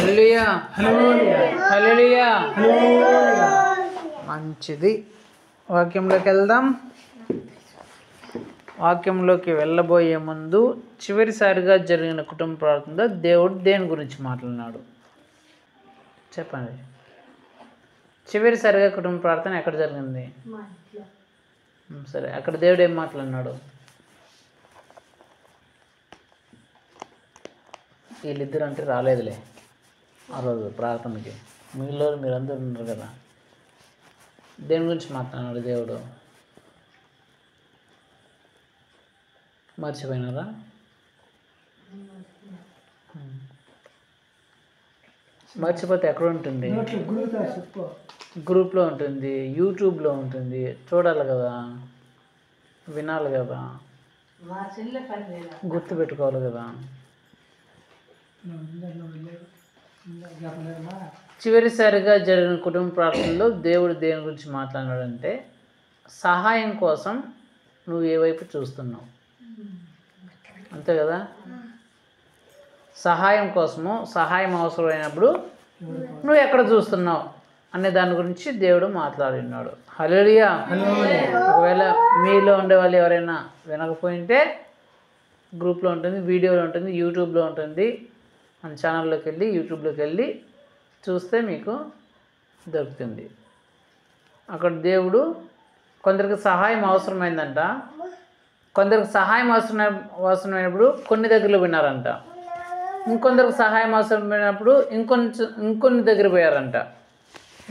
హల్లెలూయా హల్లెలూయా. మంచిది. వాక్యంలోకి వెళ్దాం. వాక్యంలోకి వెళ్ళబోయే ముందు చివరిసారిగా జరిగిన కుటుంబ ప్రార్థనలో దేవుడు దేని గురించి మాట్లాడినాడు చెప్పండి. చివరిసారిగా కుటుంబ ప్రార్థన ఎక్కడ జరిగింది? సరే, అక్కడ దేవుడు ఏం మాట్లాడినాడు? వీళ్ళిద్దరు అంటే రాలేదులే ఆ రోజు ప్రార్థనకి, మీలో మీరందరూ ఉన్నారు కదా. దేని గురించి మాట్లాడినాడు దేవుడు? మర్చిపోయినారా? మర్చిపోతే ఎక్కడ ఉంటుంది? గ్రూప్లో ఉంటుంది, యూట్యూబ్లో ఉంటుంది, చూడాలి కదా, వినాలి కదా, గుర్తు పెట్టుకోవాలి కదా. చివరిసారిగా జరిగిన కుటుంబ ప్రార్థనలో దేవుడు దేని గురించి మాట్లాడాడంటే సహాయం కోసం నువ్వు ఏ వైపు చూస్తున్నావు, అంతే కదా. సహాయం కోసము, సహాయం అవసరమైనప్పుడు నువ్వు ఎక్కడ చూస్తున్నావు అనే దాని గురించి దేవుడు మాట్లాడినాడు. హల్లెలూయా. ఒకవేళ మీలో ఉండే వాళ్ళు ఎవరైనా వినకపోయింటే గ్రూప్లో ఉంటుంది, వీడియోలో ఉంటుంది, యూట్యూబ్లో ఉంటుంది. మన ఛానల్లోకి వెళ్ళి యూట్యూబ్లోకి వెళ్ళి చూస్తే మీకు దొరుకుతుంది. అక్కడ దేవుడు కొందరికి సహాయం అవసరమైందంట, కొందరికి సహాయం అవసరమైనప్పుడు కొన్ని దగ్గరలో విన్నారంట, ఇంకొందరికి సహాయం అవసరమైనప్పుడు ఇంకొన్ని దగ్గర పోయారంట.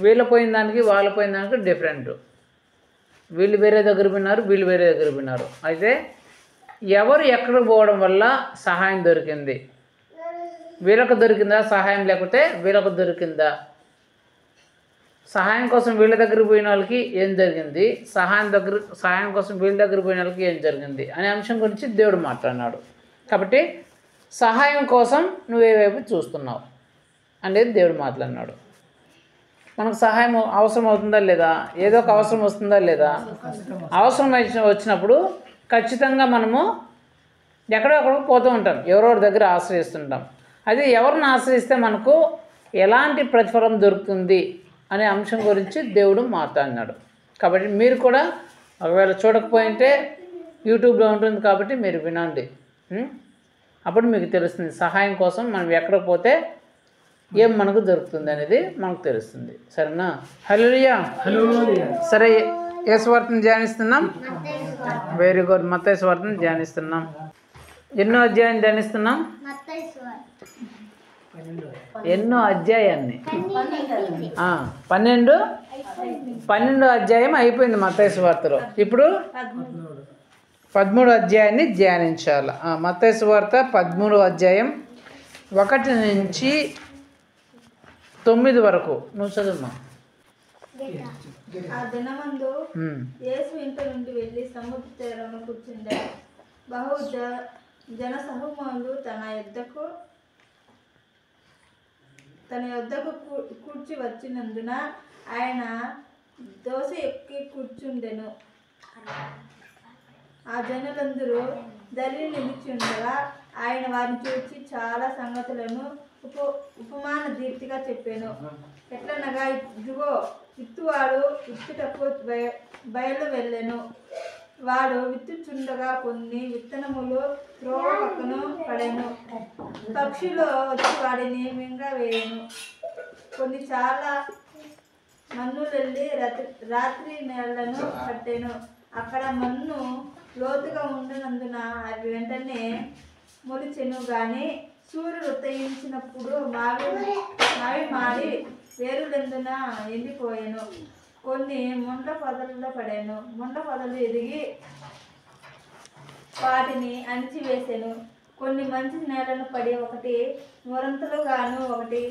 వీళ్ళు పోయిన దానికి వాళ్ళు పోయిన దానికి డిఫరెంట్. వీళ్ళు వేరే దగ్గర విన్నారు, వీళ్ళు వేరే దగ్గర విన్నారు. అయితే ఎవరు ఎక్కడికి పోవడం వల్ల సహాయం దొరికింది? వీళ్ళకు దొరికిందా సహాయం, లేకపోతే వీళ్ళకు దొరికిందా? సహాయం కోసం వీళ్ళ దగ్గర పోయిన వాళ్ళకి ఏం జరిగింది, సహాయం కోసం వీళ్ళ దగ్గర పోయిన వాళ్ళకి ఏం జరిగింది అనే అంశం గురించి దేవుడు మాట్లాడినాడు. కాబట్టి సహాయం కోసం నువ్వేవైపు చూస్తున్నావు అనేది దేవుడు మాట్లాడినాడు. మనకు సహాయం అవసరం అవుతుందా లేదా? ఏదో ఒక అవసరం వస్తుందా లేదా? అవసరం వచ్చినప్పుడు ఖచ్చితంగా మనము ఎక్కడొక్కడికి పోతూ ఉంటాం, ఎవరెవరి దగ్గర ఆశ్రయిస్తుంటాం. అది ఎవరిని ఆశ్రయిస్తే మనకు ఎలాంటి ప్రతిఫలం దొరుకుతుంది అనే అంశం గురించి దేవుడు మాట్లాడినాడు. కాబట్టి మీరు కూడా ఒకవేళ చూడకపోయింటే యూట్యూబ్లో ఉంటుంది కాబట్టి మీరు వినండి. అప్పుడు మీకు తెలుస్తుంది సహాయం కోసం మనం ఎక్కడికి పోతే ఏం మనకు దొరుకుతుంది అనేది మనకు తెలుస్తుంది. సరేనా? హల్లెలూయా. సరే, ఏ సువార్తను ధ్యానిస్తున్నాం? Very good. మత్తయి సువార్తను ధ్యానిస్తున్నాం. ఎన్నో అధ్యాయం ధ్యానిస్తున్నాం? ఎన్నో అధ్యాయాన్ని 12 అధ్యాయం అయిపోయింది మత్తయి సువార్తలో. ఇప్పుడు 13 అధ్యాయాన్ని ధ్యానించాలి. మత్తయి సువార్త 13 అధ్యాయం 1 నుంచి 9 వరకు నువ్వు చదువుమా. ఆ దినమందు యేసు ఇంట నుండి వెళ్ళి సముద్ర తీరమున కూర్చుండే బహు జన సమూహములు తన యొద్దకు కూర్చి వచ్చినందున ఆయన దోస ఎక్కి కూర్చుండెను. ఆ జనులందరూ దరి నిలిచుండగా ఆయన వారిని చూచి చాలా సంగతులను ఉపమాన దీప్తిగా చెప్పాను. ఎట్లనగా, ఇదిగో విత్తువాడు విత్తుటకు బయలు వెళ్ళెను. వాడు విత్తుచుండగా కొన్ని విత్తనములు త్రోవ పక్కన పడెను. పక్షులు వచ్చి వాడిని మింగవేయెను. కొన్ని చాలా మన్నులెళ్ళి రాత్రి నేలను పట్టెను. అక్కడ మన్ను లోతుగా ఉండినందున అవి వెంటనే మొలిచెను. గాని సూర్యుడు ఉదయించినప్పుడు మావి మాడి వేరులెందున ఎండిపోయాను. కొన్ని ముండ్ల పొదలలో పడాను. ముండ్ల పొదలు ఎదిగి వాటిని అణిచివేసాను. కొన్ని మంచి నేలను పడి ఒకటి 100 గాను, ఒకటి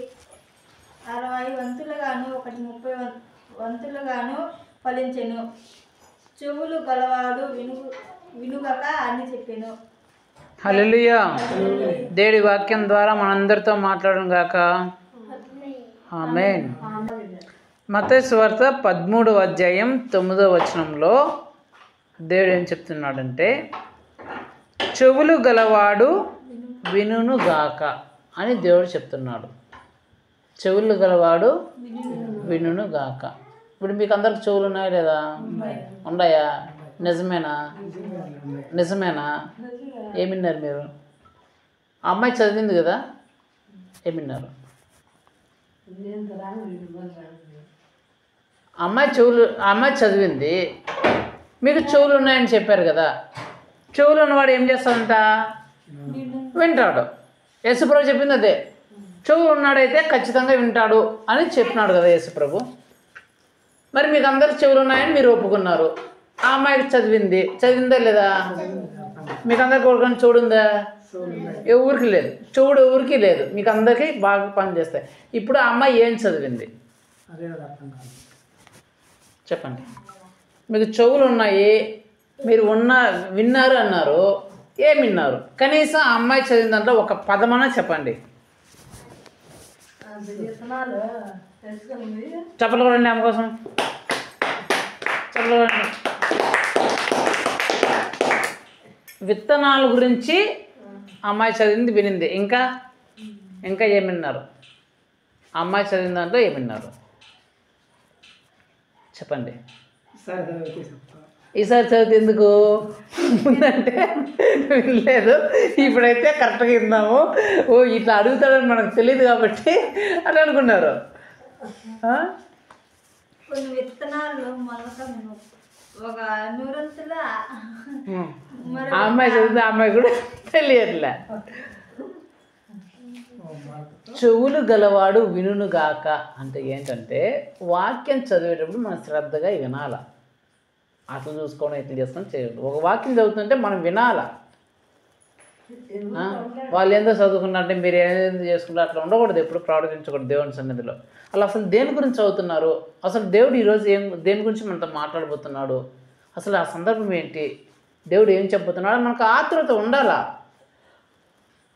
60 వంతులుగాను, ఒకటి 30 వంతులుగాను ఫలించెను. చెవులు గలవాడు వినుగక అని చెప్పాను. హల్లెలూయా. దేవుడి వాక్యం ద్వారా మనందరితో మాట్లాడడం గాక. ఆమేన్. మత్తయి సువార్త 13వ అధ్యాయం 9వ వచనంలో దేవుడు ఏం చెప్తున్నాడంటే, చెవులు గలవాడు వినుగాక అని దేవుడు చెప్తున్నాడు. చెవులు గలవాడు వినును గాక. ఇప్పుడు మీకు అందరికి చెవులు ఉన్నాయా లేదా? ఉన్నాయా? నిజమేనా? నిజమేనా? ఏమిన్నారు మీరు? ఆ అమ్మాయి చదివింది కదా, ఏమిన్నారు? అమ్మాయి చదివింది, మీకు చెవులు ఉన్నాయని చెప్పారు కదా. చెవులు ఉన్నవాడు ఏం చేస్తాడంట? వింటాడు. యేసుప్రభు చెప్పింది అదే. చెవులు ఉన్నాడైతే ఖచ్చితంగా వింటాడు అని చెప్పినాడు కదా యేసుప్రభు. మరి మీకు అందరికి చెవులు ఉన్నాయని మీరు ఒప్పుకున్నారు. ఆ అమ్మాయికి చదివిందా లేదా? మీకు అందరికి ఎవరికైనా చెవుడు ఉందా? ఎవరికి లేదు. చెవుడు ఎవరికి లేదు. మీకు అందరికీ బాగా పనిచేస్తాయి. ఇప్పుడు ఆ అమ్మాయి ఏం చదివింది చెప్పండి. మీకు చెవులు ఉన్నాయి, మీరు విన్నారు అన్నారు. ఏం విన్నారు? కనీసం ఆ అమ్మాయి చదివిన దాంట్లో ఒక పదమన్నా చెప్పండి. చెప్పలు కూడా ఆమె కోసం చెప్పలు. విత్తనాల గురించి అమ్మాయి చదివింది వినింది. ఇంకా ఏమిన్నారు? అమ్మాయి చదివిన దాంట్లో ఏమిన్నారు చెప్పండి. ఈసారి చదివితే ఎందుకు ముందంటే వినలేదు, ఇప్పుడైతే కరెక్ట్గా విన్నాము. ఇట్లా అడుగుతాడని మనకు తెలియదు కాబట్టి అట్లా అనుకున్నారు. కొన్ని విత్తనాలు మొలకను ఒక నూరంతుల ఆ అమ్మాయి చదివితే ఆ అమ్మాయి కూడా తెలియట్లే. చెవులు గలవాడు వినుగాక అంటే ఏంటంటే వాక్యం చదివేటప్పుడు మనం శ్రద్ధగా వినాల. అట్లా చూసుకోవడం ఇట్లా చేస్తాం చేయదు. ఒక వాక్యం చదువుతుంటే మనం వినాల. వాళ్ళు ఏందో చదువుకున్నారంటే మీరు ఏదో చేసుకుంటారు అట్లా ఉండకూడదు. ఎప్పుడు ప్రార్థించకూడదు దేవుని సన్నిధిలో. అసలు దేని గురించి చదువుతున్నారు? అసలు దేవుడు ఈరోజు దేని గురించి మనతో మాట్లాడబోతున్నాడు? అసలు ఆ సందర్భం ఏంటి? దేవుడు ఏం చెప్పబోతున్నాడు? మనకు ఆతృత ఉండాలా.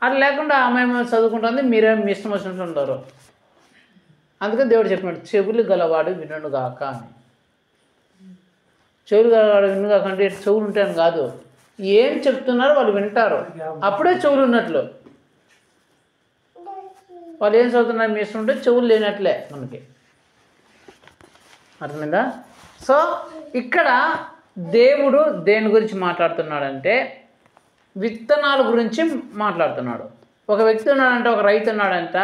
అది లేకుండా ఆమె చదువుకుంటుంది, మీరేం మీ ఇష్టం వచ్చినట్టు ఉండరు. అందుకని దేవుడు చెప్పినాడు చెవులు గలవాడు వినుగాక అని. చెవులు గలవాడు వినుగాక అంటే చెవులు ఉంటాయని కాదు, ఏం చెప్తున్నారో వాళ్ళు వింటారు. అప్పుడే చెవులు ఉన్నట్లు. వాళ్ళు ఏం చదువుతున్నారు మీ ఇష్టం ఉంటే చెవులు లేనట్లే మనకి. అర్థమైందా? సో ఇక్కడ దేవుడు దేని గురించి మాట్లాడుతున్నాడంటే విత్తనాల గురించి మాట్లాడుతున్నాడు. ఒక వ్యక్తి ఉన్నాడంట, ఒక రైతు ఉన్నాడంట,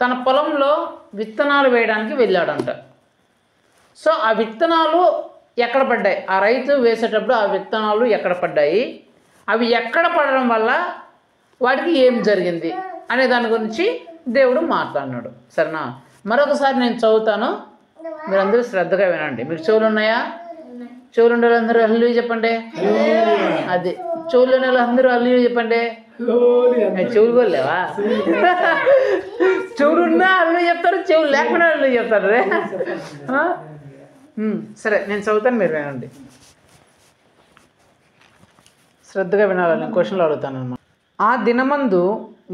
తన పొలంలో విత్తనాలు వేయడానికి వెళ్ళాడంట. సో ఆ విత్తనాలు ఎక్కడ పడ్డాయి? ఆ రైతు వేసేటప్పుడు ఆ విత్తనాలు ఎక్కడ పడ్డాయి, అవి ఎక్కడ పడడం వల్ల వాటికి ఏం జరిగింది అనే దాని గురించి దేవుడు మాట్లాడినాడు. సరేనా? మరొకసారి నేను చదువుతాను, మీరందరూ శ్రద్ధగా వినండి. మీకు చెవులు ఉన్నాయా? చెవులు ఉండే అందరూ హల్లు చెప్పండి. అది చెవులు ఉండే అందరూ హల్లు చెప్పండి. చెవులు కూడా లేవా? చెవులు ఉన్నా అల్లు చెప్తారు, చెవులు లేకుండా అల్లు చెప్తారు. సరే నేను చదువుతాను, మీరు వినండి. శ్రద్ధగా వినాలి. నేను క్వశ్చన్లు అడుగుతాను అన్నమాట. ఆ దినమందు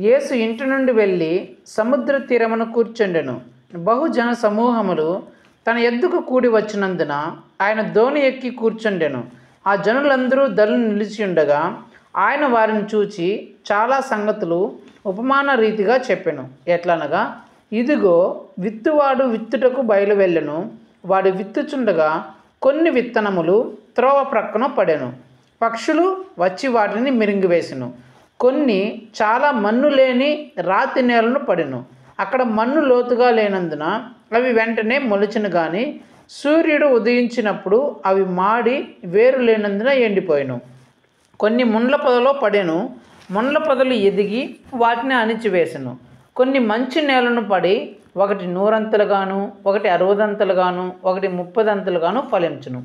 యేసు ఇంటి నుండి వెళ్ళి సముద్ర తీరమును కూర్చుండెను. బహుజన సమూహములు తన ఎద్దుకు కూడి వచ్చినందున ఆయన దోణి ఎక్కి కూర్చుండెను. ఆ జనులందరూ దళం నిలిచి ఉండగా ఆయన వారిని చూచి చాలా సంగతులు ఉపమాన రీతిగా చెప్పెను. ఎట్లనగా, ఇదిగో విత్తువాడు విత్తుటకు బయలు వెళ్ళెను. వాడు విత్తుచుండగా కొన్ని విత్తనములు త్రోవ ప్రక్కన పడెను. పక్షులు వచ్చి వాటిని మిరింగివేసెను. కొన్ని చాలా మన్ను లేని రాతి నేలను పడెను. అక్కడ మన్ను లోతుగా లేనందున అవి వెంటనే మొలిచెను. కానీ సూర్యుడు ఉదయించినప్పుడు అవి మాడి వేరు లేనందున ఎండిపోయాను. కొన్ని ముండ్ల పొదలో పడెను. ముండ్ల పొదలు ఎదిగి వాటిని అణిచివేసెను. కొన్ని మంచి నేలను పడి ఒకటి 100 ఒకటి 60 ఒకటి 30 ఫలించును.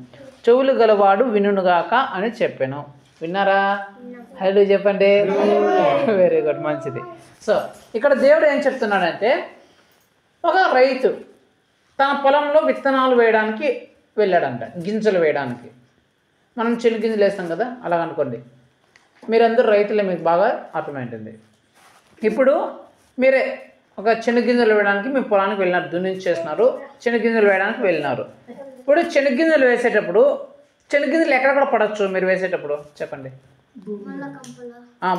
చెవులు గలవాడు వినుగాక అని చెప్పాను. విన్నారా? హలో చెప్పండి. వెరీ గుడ్, మంచిది. సో ఇక్కడ దేవుడు ఏం చెప్తున్నాడంటే, ఒక రైతు తన పొలంలో విత్తనాలు వేయడానికి వెళ్ళాడంట, గింజలు వేయడానికి. మనం చెనిగింజలు వేస్తాం కదా, అలా అనుకోండి. మీరందరూ రైతులే, మీకు బాగా అర్థమైంటుంది. ఇప్పుడు మీరే ఒక చెనిగింజలు వేయడానికి మీ పొలానికి వెళ్ళినారు, దున్నించేస్తున్నారు, చెనిగింజలు వేయడానికి వెళ్ళినారు. ఇప్పుడు చెనిగింజలు వేసేటప్పుడు చెనిగింజలు ఎక్కడెక్కడ పడవచ్చు మీరు వేసేటప్పుడు చెప్పండి.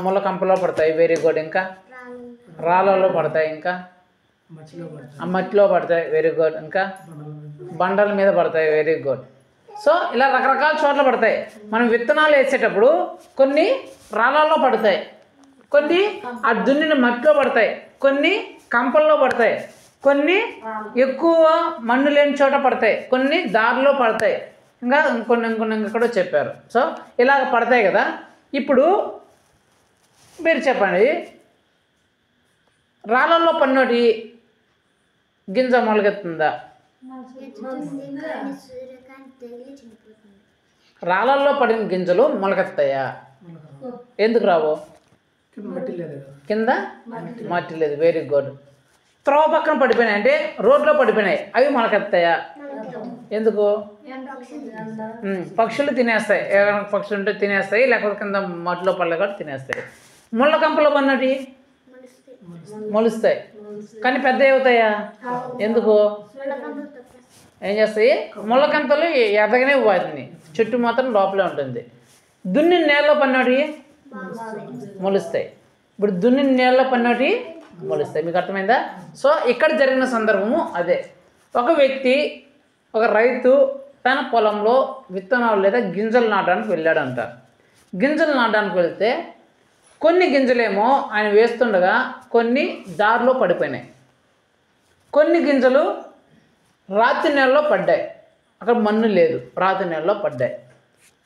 ముళ్ళ కంపలో పడతాయి. Very good. ఇంకా రాళ్ళలో పడతాయి. ఇంకా ఆ మట్టిలో పడతాయి, వెరీ గుడ్. ఇంకా బండల మీద పడతాయి, వెరీ గుడ్. సో ఇలా రకరకాల చోట్ల పడతాయి. మనం విత్తనాలు వేసేటప్పుడు కొన్ని రాళ్ళల్లో పడతాయి, కొన్ని ఆ దున్నిన మట్టిలో పడతాయి, కొన్ని కంపల్లో పడతాయి, కొన్ని ఎక్కువ మన్ను లేని చోట పడతాయి, కొన్ని దారిలో పడతాయి, ఇంకా ఇంకొన్ని కూడా చెప్పారు. సో ఇలాగ పడతాయి కదా. ఇప్పుడు మీరు చెప్పండి, రాళ్ళల్లో పడినోటి గింజ మొలకెత్తుందా? రాళ్ళల్లో పడిన గింజలు మొలకెత్తాయా? ఎందుకు రావు? కింద మట్టి లేదు, వెరీ గుడ్. త్రోవ పక్కన పడిపోయినాయి అంటే రోడ్లో పడిపోయినాయి, అవి మొలకెత్తాయా? ఎందుకు? పక్షులు తినేస్తాయి, ఏమైనా పక్షులు ఉంటే తినేస్తాయి, లేకపోతే కింద మట్టిలో పడలే కూడా తినేస్తాయి. ముళ్ళ కంపలో పడినటి మొలుస్తాయి, కానీ పెద్ద అవుతాయా? ఎందుకు? ఏం చేస్తాయి? ముళ్ళ కంపలు ఎదగనే వాటిని, చెట్టు మాత్రం లోపలే ఉంటుంది. దున్ని నేలలో పడినటి మొలుస్తాయి. ఇప్పుడు దున్ని నేలలో పడినటి మొలుస్తాయి. మీకు అర్థమైందా? సో ఇక్కడ జరిగిన సందర్భము అదే. ఒక వ్యక్తి, ఒక రైతు తన పొలంలో విత్తనాలు లేదా గింజలు నాటడానికి వెళ్ళాడంట. గింజలు నాటడానికి వెళ్తే కొన్ని గింజలేమో ఆయన వేస్తుండగా కొన్ని దారిలో పడిపోయినాయి, కొన్ని గింజలు రాతి నేలలో పడ్డాయి, అక్కడ మన్ను లేదు, రాతి నేలలో పడ్డాయి.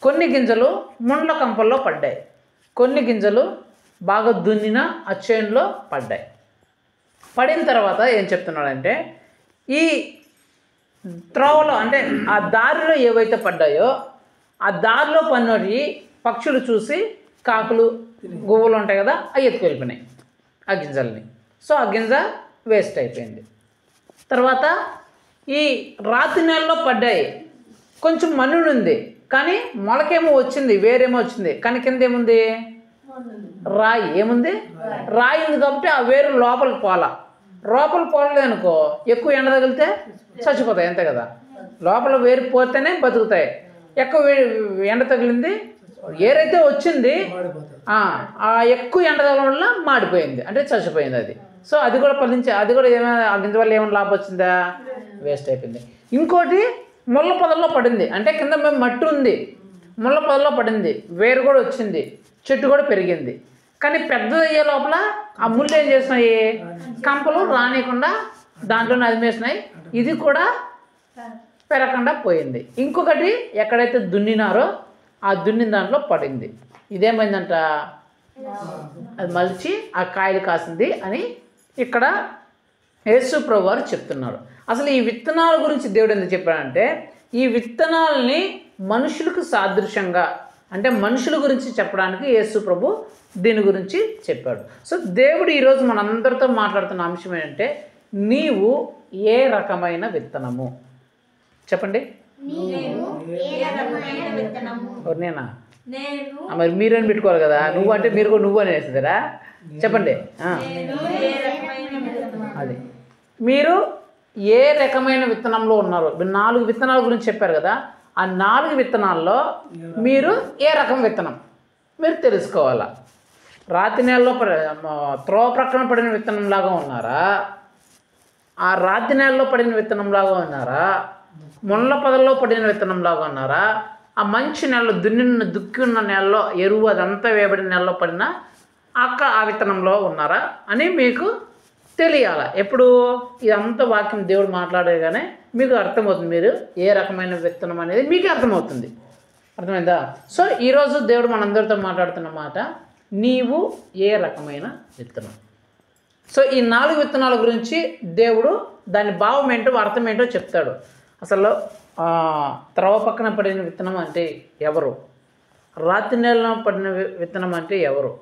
కొన్ని గింజలు ముండ్ల కంపల్లో పడ్డాయి, కొన్ని గింజలు బాగా దున్నిన ఆ చేనులో పడ్డాయి. పడిన తర్వాత ఏం చెప్తున్నాడంటే, ఈ త్రోవలో అంటే ఆ దారిలో ఏవైతే పడ్డాయో ఆ దారిలో పడినవి పక్షులు చూసి, కాకులు గువ్వలు ఉంటాయి కదా, అవి ఎత్తుకు వెళ్ళిపోయినాయి ఆ గింజల్ని. సో ఆ గింజ వేస్ట్ అయిపోయింది. తర్వాత ఈ రాతి నేలలో పడ్డాయి, కొంచెం మన్నుడు ఉంది, కానీ మొలకేమో వచ్చింది, వేరేమో వచ్చింది, కానీ కింద ఏముంది? రాయి. ఏముంది? రాయి ఉంది కాబట్టి ఆ వేరు లోపలికి పోలేదు అనుకో, ఎక్కువ ఎండ తగిలితే చచ్చిపోతాయి, అంతే కదా. లోపల వేరు పోతేనే బతుకుతాయి. ఎక్కువ ఎండ తగిలింది, ఏరైతే వచ్చింది ఆ ఎక్కువ ఎండ తగలడం వల్ల మాడిపోయింది, అంటే చచ్చిపోయింది అది. సో అది కూడా అది కూడా ఏమైనా ఆ గింజ వల్ల ఏమైనా లాభం వచ్చిందా? వేస్ట్ అయిపోయింది. ఇంకోటి ముళ్ళ పొదల్లో పడింది, అంటే కింద మేము మట్టి ఉంది, ముళ్ళ పొదల్లో పడింది, వేరు కూడా వచ్చింది, చెట్టు కూడా పెరిగింది, కానీ పెద్దది అయ్యే లోపల ఆ ముళ్ళు ఏం చేసినాయి? కంపలు రానియకుండా దాంట్లోనే అదిమేసినాయి, ఇది కూడా పెరగకుండా పోయింది. ఇంకొకటి ఎక్కడైతే దున్నినారో ఆ దున్నిన దాంట్లో పడింది, ఇదేమైందంట? అది మలిచి ఆ కాయలు కాసింది అని ఇక్కడ యేసు ప్రభువు వారు చెప్తున్నారు. అసలు ఈ విత్తనాల గురించి దేవుడు ఎందుకు చెప్పాడంటే, ఈ విత్తనాలని మనుషులకు సాదృశ్యంగా, అంటే మనుషుల గురించి చెప్పడానికి యేసు ప్రభు దీని గురించి చెప్పాడు. సో దేవుడు ఈరోజు మనందరితో మాట్లాడుతున్న అంశం ఏంటంటే, నీవు ఏ రకమైన విత్తనము? చెప్పండి. నేనా? మరి మీరేం పెట్టుకోవాలి కదా, నువ్వు అంటే మీరు కూడా నువ్వు అనేసిదరా? చెప్పండి. అది మీరు ఏ రకమైన విత్తనంలో ఉన్నారు? 4 విత్తనాల గురించి చెప్పారు కదా, ఆ 4 విత్తనాల్లో మీరు ఏ రకం విత్తనం మీరు తెలుసుకోవాలా. రాతి నేలలో త్రోవ ప్రక్కన పడిన విత్తనంలాగా ఉన్నారా? ఆ రాతి నేలలో పడిన విత్తనంలాగా ఉన్నారా? ముళ్ళ పొదల్లో పడిన విత్తనంలాగా ఉన్నారా? ఆ మంచి నేలలో దుక్కి ఉన్న నేలలో ఎరువు అదంతా వేయబడిన నేలలో పడిన అక్కడ ఆ విత్తనంలో ఉన్నారా అని మీకు తెలియాలి. ఎప్పుడు ఇదంతా వాక్యం దేవుడు మాట్లాడేగానే మీకు అర్థమవుతుంది, మీరు ఏ రకమైన విత్తనం అనేది మీకు అర్థమవుతుంది. అర్థమైందా? సో ఈరోజు దేవుడు మనందరితో మాట్లాడుతున్న మాట, నీవు ఏ రకమైన విత్తనం. సో ఈ 4 విత్తనాల గురించి దేవుడు దాని భావం ఏంటో అర్థం ఏంటో చెప్తాడు. అసలు త్రవ పక్కన పడిన విత్తనం అంటే ఎవరు? రాతి నేలలో పడిన విత్తనం అంటే ఎవరు?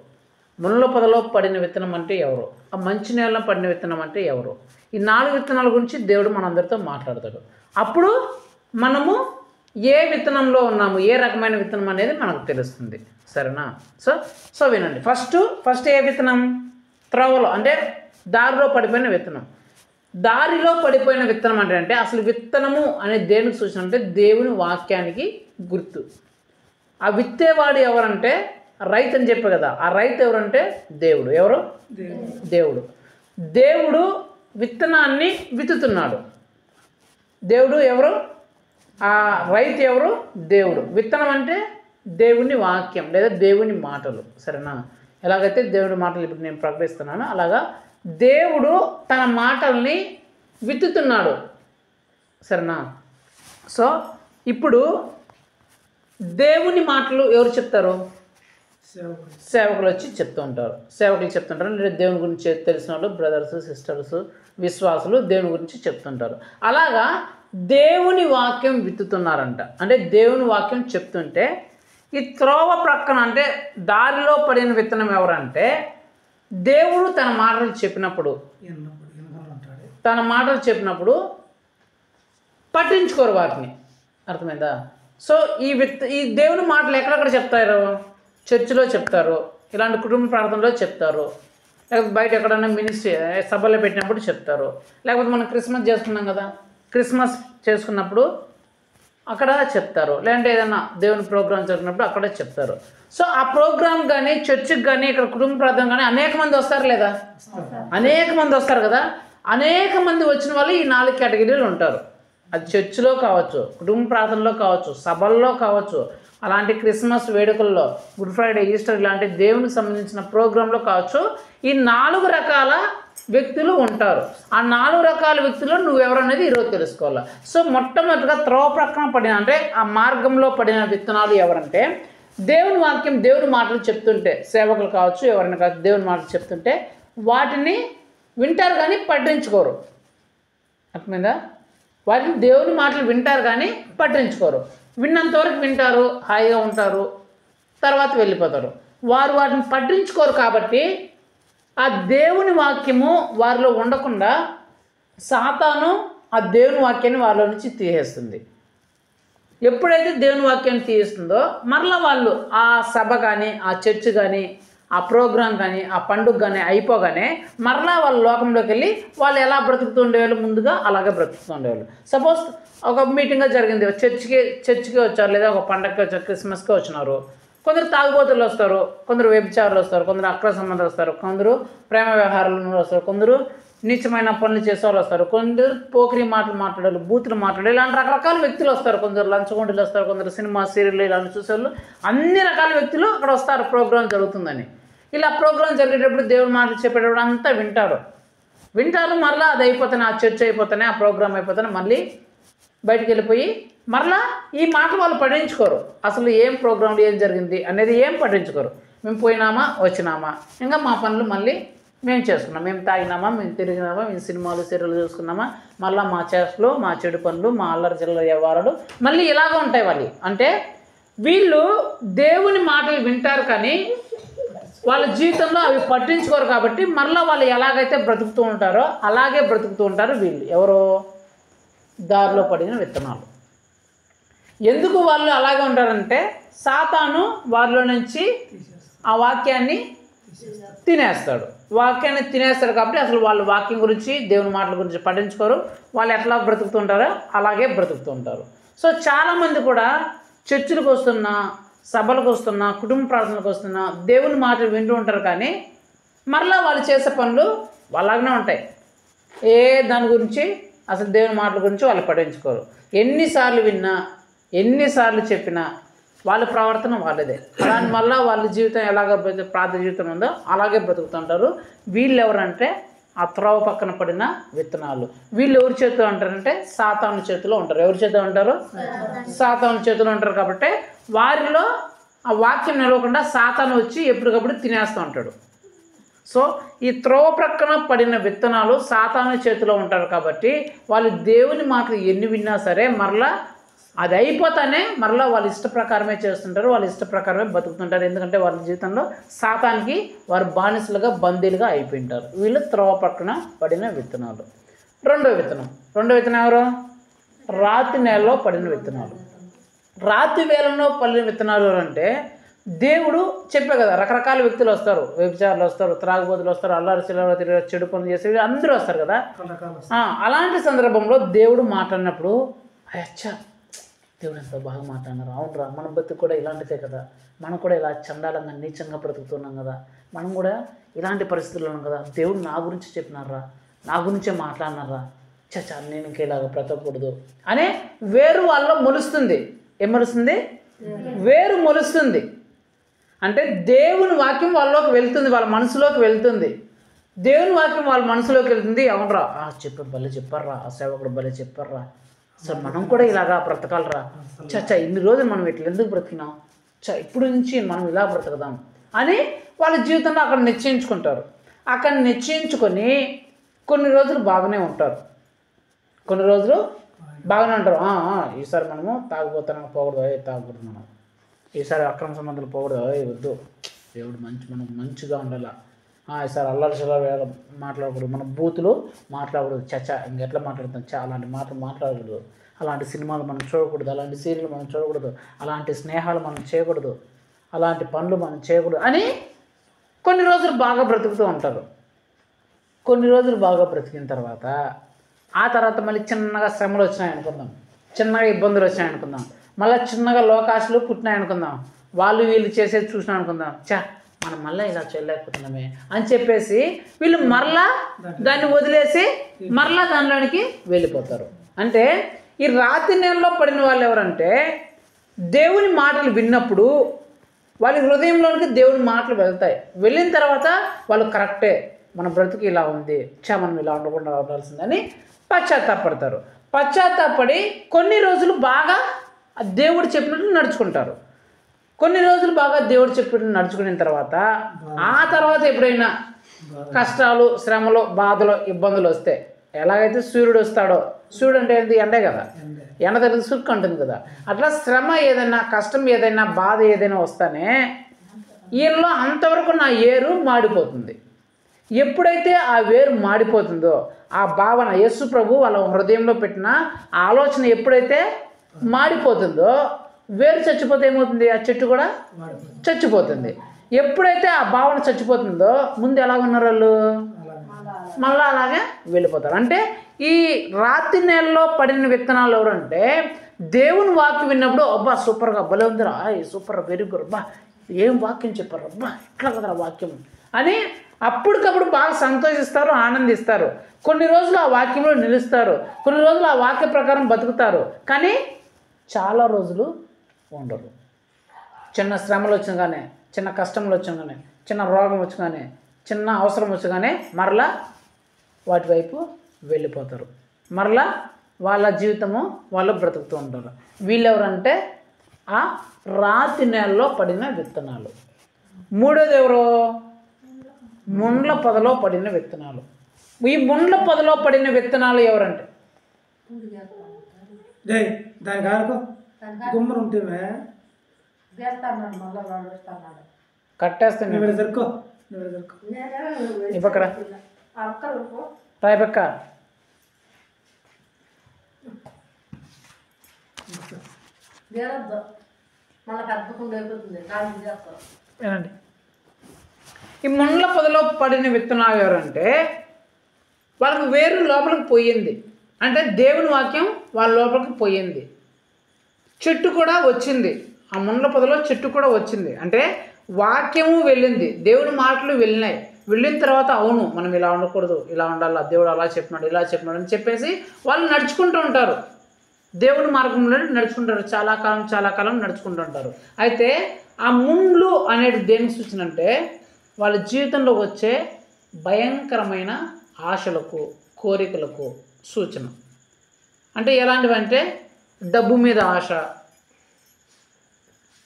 ముళ్ళ పొదలో పడిన విత్తనం అంటే ఎవరు? ఆ మంచి నేలలో పడిన విత్తనం అంటే ఎవరు? ఈ 4 విత్తనాల గురించి దేవుడు మనందరితో మాట్లాడతాడు. అప్పుడు మనము ఏ విత్తనంలో ఉన్నాము, ఏ రకమైన విత్తనం అనేది మనకు తెలుస్తుంది. సరేనా? సో వినండి. ఫస్ట్ ఏ విత్తనం? త్రోవలో అంటే దారిలో పడిపోయిన విత్తనం. దారిలో పడిపోయిన విత్తనం అంటే అసలు విత్తనము అనే దేనికి సూచన అంటే దేవుని వాక్యానికి గుర్తు. ఆ విత్తేవాడు ఎవరంటే రైతు అని చెప్పే కదా, ఆ రైతు ఎవరంటే దేవుడు. ఎవరు? దేవుడు విత్తనాన్ని విత్తుతున్నాడు. దేవుడు ఎవరు? ఆ రైతు ఎవరు? దేవుడు. విత్తనం అంటే దేవుని వాక్యం లేదా దేవుని మాటలు, సరేనా? ఎలాగైతే దేవుడి మాటలు ఇప్పుడు నేను ప్రకటిస్తున్నానో అలాగా దేవుడు తన మాటల్ని విత్తుతున్నాడు, సరేనా? సో ఇప్పుడు దేవుని మాటలు ఎవరు చెప్తారు? సేవకులు వచ్చి చెప్తూ ఉంటారు. సేవకులు చెప్తుంటారు, లేదా దేవుని గురించి తెలిసిన వాళ్ళు, బ్రదర్స్, సిస్టర్స్, విశ్వాసులు దేవుని గురించి చెప్తుంటారు. అలాగా దేవుని వాక్యం విత్తుతున్నారంట. అంటే దేవుని వాక్యం చెప్తుంటే ఈ త్రోవ ప్రక్కన అంటే దారిలో పడిన విత్తనం ఎవరంటే దేవుడు తన మాటలు చెప్పినప్పుడు పట్టించుకోరు వాటిని. అర్థమైందా? సో ఈ దేవుని మాటలు ఎక్కడెక్కడ చెప్తారు? చర్చిలో చెప్తారు, ఇలాంటి కుటుంబ ప్రార్థనలో చెప్తారు, లేకపోతే బయట ఎక్కడైనా మినిస్ట్రీ సభలో పెట్టినప్పుడు చెప్తారు, లేకపోతే మనం క్రిస్మస్ చేసుకున్నాం కదా, క్రిస్మస్ చేసుకున్నప్పుడు అక్కడ చెప్తారు, లేదంటే ఏదైనా దేవుని ప్రోగ్రాం జరిగినప్పుడు అక్కడ చెప్తారు. సో ఆ ప్రోగ్రామ్ కానీ చర్చికి కానీ ఇక్కడ కుటుంబ ప్రార్థన కానీ అనేక మంది వస్తారు లేదా? అనేక మంది వస్తారు కదా. అనేక మంది వచ్చిన వాళ్ళు ఈ 4 కేటగిరీలు ఉంటారు. అది చర్చిలో కావచ్చు, కుటుంబ ప్రార్థనలో కావచ్చు, సభల్లో కావచ్చు, అలాంటి క్రిస్మస్ వేడుకల్లో, గుడ్ ఫ్రైడే, ఈస్టర్ ఇలాంటి దేవునికి సంబంధించిన ప్రోగ్రాంలో కావచ్చు. ఈ 4 రకాల వ్యక్తులు ఉంటారు. ఆ 4 రకాల వ్యక్తులు నువ్వెవరనేది ఈరోజు తెలుసుకోవాలి. సో మొట్టమొదటిగా త్రోవ ప్రక్కన పడిన అంటే ఆ మార్గంలో పడిన విత్తనాలు ఎవరంటే దేవుని వాక్యం, దేవుని మాటలు చెప్తుంటే, సేవకులు కావచ్చు, ఎవరైనా కావచ్చు, దేవుని మాటలు చెప్తుంటే వాటిని వింటారు కానీ పట్టించుకోరు. అర్థమైందా? వాటిని దేవుని మాటలు వింటారు కానీ పట్టించుకోరు. విన్నంతవరకు వింటారు, హాయిగా ఉంటారు, తర్వాత వెళ్ళిపోతారు. వారు వాటిని పట్టించుకోరు కాబట్టి ఆ దేవుని వాక్యము వారిలో ఉండకుండా సాతాను ఆ దేవుని వాక్యాన్ని వారిలో నుంచి తీసేస్తుంది. ఎప్పుడైతే దేవుని వాక్యాన్ని తీస్తుందో మరలా వాళ్ళు ఆ సభ కానీ, ఆ చర్చ్ కానీ, ఆ ప్రోగ్రాం కానీ, ఆ పండుగ కానీ అయిపోగానే మరలా వాళ్ళ లోకంలోకి వెళ్ళి వాళ్ళు ఎలా బ్రతుకుతూ ఉండేవాళ్ళు ముందుగా అలాగే బ్రతుకుతూ ఉండేవాళ్ళు. సపోజ్ ఒక మీటింగ్గా జరిగింది, చర్చికి వచ్చారు, లేదా ఒక పండగకి వచ్చారు, క్రిస్మస్కి వచ్చినారు. కొందరు తాగుబోతులు వస్తారు, కొందరు వ్యభిచారులు వస్తారు, కొందరు అక్రమ సంబంధాలు వస్తారు, కొందరు ప్రేమ వ్యవహారాలు వస్తారు, కొందరు నీచమైన పనులు చేసే వాళ్ళు వస్తారు, కొందరు పోకిరి మాటలు మాట్లాడారు, బూతులు మాట్లాడారు, ఇలాంటి రకరకాల వ్యక్తులు వస్తారు. కొందరు లంచగొండలు వస్తారు, కొందరు సినిమా సీరియల్ ఇలాంటి చూసేవాళ్ళు, అన్ని రకాల వ్యక్తులు అక్కడ వస్తారు ప్రోగ్రాం జరుగుతుందని. ఇలా ప్రోగ్రాం జరిగేటప్పుడు దేవుని మాటలు చెప్పేటప్పుడు అంతా వింటారు. మరలా అది అయిపోతానే, ఆ చర్చ్ అయిపోతానే, ఆ ప్రోగ్రాం అయిపోతానే మళ్ళీ బయటికి వెళ్ళిపోయి మరలా ఈ మాట వాళ్ళు పట్టించుకోరు. అసలు ఏం ప్రోగ్రాంలో ఏం జరిగింది అనేది ఏం పట్టించుకోరు. మేము పోయినామా, వచ్చినామా, ఇంకా మా పనులు మళ్ళీ మేము చేసుకున్నాం, మేము తాగినామా, మేము తిరిగినామా, మేము సినిమాలు సీరియల్ చూసుకున్నామా, మళ్ళీ మా చేష్టలు, మా చెడు పనులు, మా అల్లరి చిల్లర వ్యవహారాలు మళ్ళీ ఇలాగ ఉంటాయి వాళ్ళు. అంటే వీళ్ళు దేవుని మాటలు వింటారు కానీ వాళ్ళ జీవితంలో అవి పట్టించుకోరు. కాబట్టి మరలా వాళ్ళు ఎలాగైతే బ్రతుకుతూ ఉంటారో అలాగే బ్రతుకుతూ ఉంటారు వీళ్ళు. ఎవరో దారిలో పడిన విత్తనాలు. ఎందుకు వాళ్ళు అలాగే ఉంటారంటే సాతాను వారిలో నుంచి ఆ వాక్యాన్ని తినేస్తాడు. కాబట్టి అసలు వాళ్ళ వాక్యం గురించి, దేవుని మాటల గురించి పట్టించుకోరు. వాళ్ళు ఎట్లా బ్రతుకుతుంటారో అలాగే బ్రతుకుతూ ఉంటారు. సో చాలామంది కూడా చర్చిలకు వస్తున్నా, సభలకు వస్తున్నా, కుటుంబ ప్రార్థనలకు వస్తున్నా దేవుని మాటలు వింటూ ఉంటారు కానీ మరలా వాళ్ళు చేసే పనులు వాళ్ళలాగానే ఉంటాయి. దాని గురించి అసలు దేవుని మాటల గురించి వాళ్ళు పట్టించుకోరు. ఎన్నిసార్లు విన్నా, ఎన్నిసార్లు చెప్పినా వాళ్ళ ప్రవర్తన వాళ్ళదే. దానివల్ల వాళ్ళ జీవితం ఎలాగ ప్రార్థన జీవితం ఉందో అలాగే బ్రతుకుతుంటారు. వీళ్ళు ఎవరంటే ఆ త్రోవ పక్కన పడిన విత్తనాలు. వీళ్ళు ఎవరి చేతిలో ఉంటారంటే సాతాను చేతిలో ఉంటారు. ఎవరి చేతిలో ఉంటారు? సాతాను చేతిలో ఉంటారు. కాబట్టి వారిలో ఆ వాక్యం నిలవకుండా సాతాను వచ్చి ఎప్పటికప్పుడు తినేస్తూ ఉంటాడు. సో ఈ త్రోవ ప్రక్కన పడిన విత్తనాలు సాతాను చేతిలో ఉంటారు. కాబట్టి వాళ్ళు దేవుని మాటలు ఎన్ని విన్నా సరే మరలా అది అయిపోతానే మరలా వాళ్ళ ఇష్ట ప్రకారమే చేస్తుంటారు, వాళ్ళ ఇష్ట ప్రకారమే బతుకుతుంటారు. ఎందుకంటే వాళ్ళ జీవితంలో సాతానికి వారు బానిసలుగా, బందీలుగా అయిపోయింటారు. వీళ్ళు త్రోవ పక్కన పడిన విత్తనాలు. రెండో విత్తనం ఎవరు? రాతి నేలలో పడిన విత్తనాలు. రాతి వేలంలో పడిన విత్తనాలు అంటే దేవుడు చెప్పే కదా, రకరకాల వ్యక్తులు వస్తారు, వ్యభిచారులు వస్తారు, త్రాగుబోతులు వస్తారు, అల్లారి చిల్లర తిరిగి చెడు పనులు చేసే అందరూ వస్తారు కదా. అలాంటి సందర్భంలో దేవుడు మాట్లాడినప్పుడు అచ్చా దేవుడు ఎంత బాగా మాట్లాడినారు, అవునరా మన బతుకు కూడా ఇలాంటిదే కదా, మనం కూడా ఇలా చండాలంగా నీచంగా బ్రతుకుతున్నాం కదా, మనం కూడా ఇలాంటి పరిస్థితుల్లో ఉన్నాం కదా, దేవుడు నా గురించి చెప్పినారా, నా గురించే మాట్లాడినారా, చచ్చా నేను ఇంకా ఇలాగ బ్రతకూడదు అనే వేరు వాళ్ళలో మొలుస్తుంది. ఏం మొలుస్తుంది? వేరు మొలుస్తుంది. అంటే దేవుని వాక్యం వాళ్ళలోకి వెళ్తుంది, వాళ్ళ మనసులోకి వెళ్తుంది. దేవుని వాక్యం వాళ్ళ మనసులోకి వెళ్తుంది. అవునరా, భలే చెప్పారా, ఆ సేవకుడు భలే చెప్పారా, అసలు మనం కూడా ఇలాగా బ్రతకాలరా, చచ్చా ఇన్ని రోజులు మనం ఇట్లా ఎందుకు బ్రతికినాం, ఇప్పుడు నుంచి మనం ఇలా బ్రతకదాం అని వాళ్ళ జీవితంలో అక్కడ నిశ్చయించుకుంటారు. అక్కడ నిశ్చయించుకొని కొన్ని రోజులు బాగానే ఉంటారు, కొన్ని రోజులు బాగానే ఉంటారు. ఈసారి మనము తాగిపోతాను పోకూడదు, తాగకూడదు, మనం ఈసారి అక్రమ సంబంధాలు పోకూడదు, వద్దు, దేవుడు మనకు మంచిగా ఉండాలా, ఈసారి అల్లరి చిల్లర మాట్లాడకూడదు, మన బూతులు మాట్లాడకూడదు, చచ్చా ఇంకెట్లా మాట్లాడతాం, అలాంటి మాటలు మాట్లాడకూడదు, అలాంటి సినిమాలు మనం చూడకూడదు, అలాంటి సీరియల్ మనం చూడకూడదు, అలాంటి స్నేహాలు మనం చేయకూడదు, అలాంటి పనులు మనం చేయకూడదు అని కొన్ని రోజులు బాగా బ్రతుకుతూ ఉంటారు. కొన్ని రోజులు బాగా బ్రతికిన తర్వాత ఆ తర్వాత మళ్ళీ చిన్నగా శ్రమలు వచ్చినాయి అనుకుందాం, చిన్నగా ఇబ్బందులు వచ్చినాయి అనుకుందాం, మళ్ళీ చిన్నగా లోకాశలు పుట్టినాయి అనుకుందాం, వాళ్ళు వీళ్ళు చేసేది చూసినా అనుకుందాం, మనం మళ్ళీ ఇలా చేయలేకపోతున్నామే అని చెప్పేసి వీళ్ళు మరలా దాన్ని వదిలేసి మరలా దానిలోనికి వెళ్ళిపోతారు. అంటే ఈ రాతి నెలలో పడిన వాళ్ళు ఎవరంటే దేవుని మాటలు విన్నప్పుడు వాళ్ళ హృదయంలోనికి దేవుని మాటలు వెళ్తాయి. వెళ్ళిన తర్వాత వాళ్ళు కరెక్టే, మన బ్రతుకు ఇలా ఉంది, మనం ఇలా ఉండకుండా ఉండాల్సిందని పశ్చాత్తాపడతారు. పశ్చాత్తాపడి కొన్ని రోజులు బాగా దేవుడు చెప్పినట్లు నడుచుకుంటారు. కొన్ని రోజులు బాగా దేవుడు చెప్పినట్లు నడుచుకున్న తర్వాత ఆ తర్వాత ఎప్పుడైనా కష్టాలు, శ్రమలు, బాధలు, ఇబ్బందులు వస్తే ఎలాగైతే సూర్యుడు వస్తాడో, సూర్యుడు అంటే ఏంటి? ఎండే కదా, ఎండ తగిలితే సుక్కు ఉంటుంది కదా, అట్లా శ్రమ ఏదైనా, కష్టం ఏదైనా, బాధ ఏదైనా వస్తానే ఈయనలో అంతవరకు నా ఏరు మాడిపోతుంది. ఎప్పుడైతే ఆ వేరు మాడిపోతుందో ఆ భావన, యేసు ప్రభు వాళ్ళ హృదయంలో పెట్టిన ఆలోచన ఎప్పుడైతే మాడిపోతుందో వేరు చచ్చిపోతే ఏమవుతుంది? ఆ చెట్టు కూడా చచ్చిపోతుంది. ఎప్పుడైతే ఆ భావన చచ్చిపోతుందో ముందు ఎలా ఉన్నారు వాళ్ళు మళ్ళీ అలాగే వెళ్ళిపోతారు. అంటే ఈ రాతి నేలలో పడిన విత్తనాలు ఎవరంటే దేవుని వాక్యం విన్నప్పుడు అబ్బా సూపర్గా భలే ఉందిరా, సూపర్, వెరీ గుడ్, అబ్బా ఏం వాక్యం చెప్పారు, అబ్బా ఇట్లా కదరా వాక్యం అని అప్పటికప్పుడు బాగా సంతోషిస్తారు, ఆనందిస్తారు. కొన్ని రోజులు ఆ వాక్యంలో నిలుస్తారు, కొన్ని రోజులు ఆ వాక్య ప్రకారం బతుకుతారు, కానీ చాలా రోజులు ఉండరు. చిన్న శ్రమలు వచ్చగానే, చిన్న కష్టములు వచ్చగానే, చిన్న రోగం వచ్చగానే, చిన్న అవసరం వచ్చగానే మరలా వాటి వైపు వెళ్ళిపోతారు. మరలా వాళ్ళ జీవితము వాళ్ళు బ్రతుకుతూ ఉంటారు. వీళ్ళెవరంటే ఆ రాతి నేలలో పడిన విత్తనాలు. మూడోది ఎవరు? ముండ్ల పొదలో పడిన విత్తనాలు. ఈ ముండ్ల పొదలో పడిన విత్తనాలు ఎవరంటే దానికి ఆడుకో గుమ్మరు ఉంటే కట్టేస్తాను ఈ పక్కన రాయి పక్క ఏనండి. ఈ ముండ్ల పొదలో పడిన విత్తనాలు ఎవరంటే వాళ్ళకి వేరు లోపలికి పోయింది, అంటే దేవుని వాక్యం వాళ్ళ లోపలికి పోయింది, చెట్టు కూడా వచ్చింది. ఆ ముండ్ల పొదలో చెట్టు కూడా వచ్చింది, అంటే వాక్యము వెళ్ళింది, దేవుని మాటలు వెళ్ళినాయి. వెళ్ళిన తర్వాత అవును మనం ఇలా ఉండకూడదు, ఇలా ఉండాలా, దేవుడు అలా చెప్పినాడు, ఇలా చెప్పినాడు అని చెప్పేసి వాళ్ళు నడుచుకుంటూ ఉంటారు. దేవుని మార్గంలో నడుచుకుంటారు, చాలా కాలం నడుచుకుంటూ ఉంటారు. అయితే ఆ ముండ్లు అనేది దేనికి సూచన అంటే వాళ్ళ జీవితంలో వచ్చే భయంకరమైన ఆశలకు, కోరికలకు సూచన. అంటే ఎలాంటివంటే డబ్బు మీద ఆశ,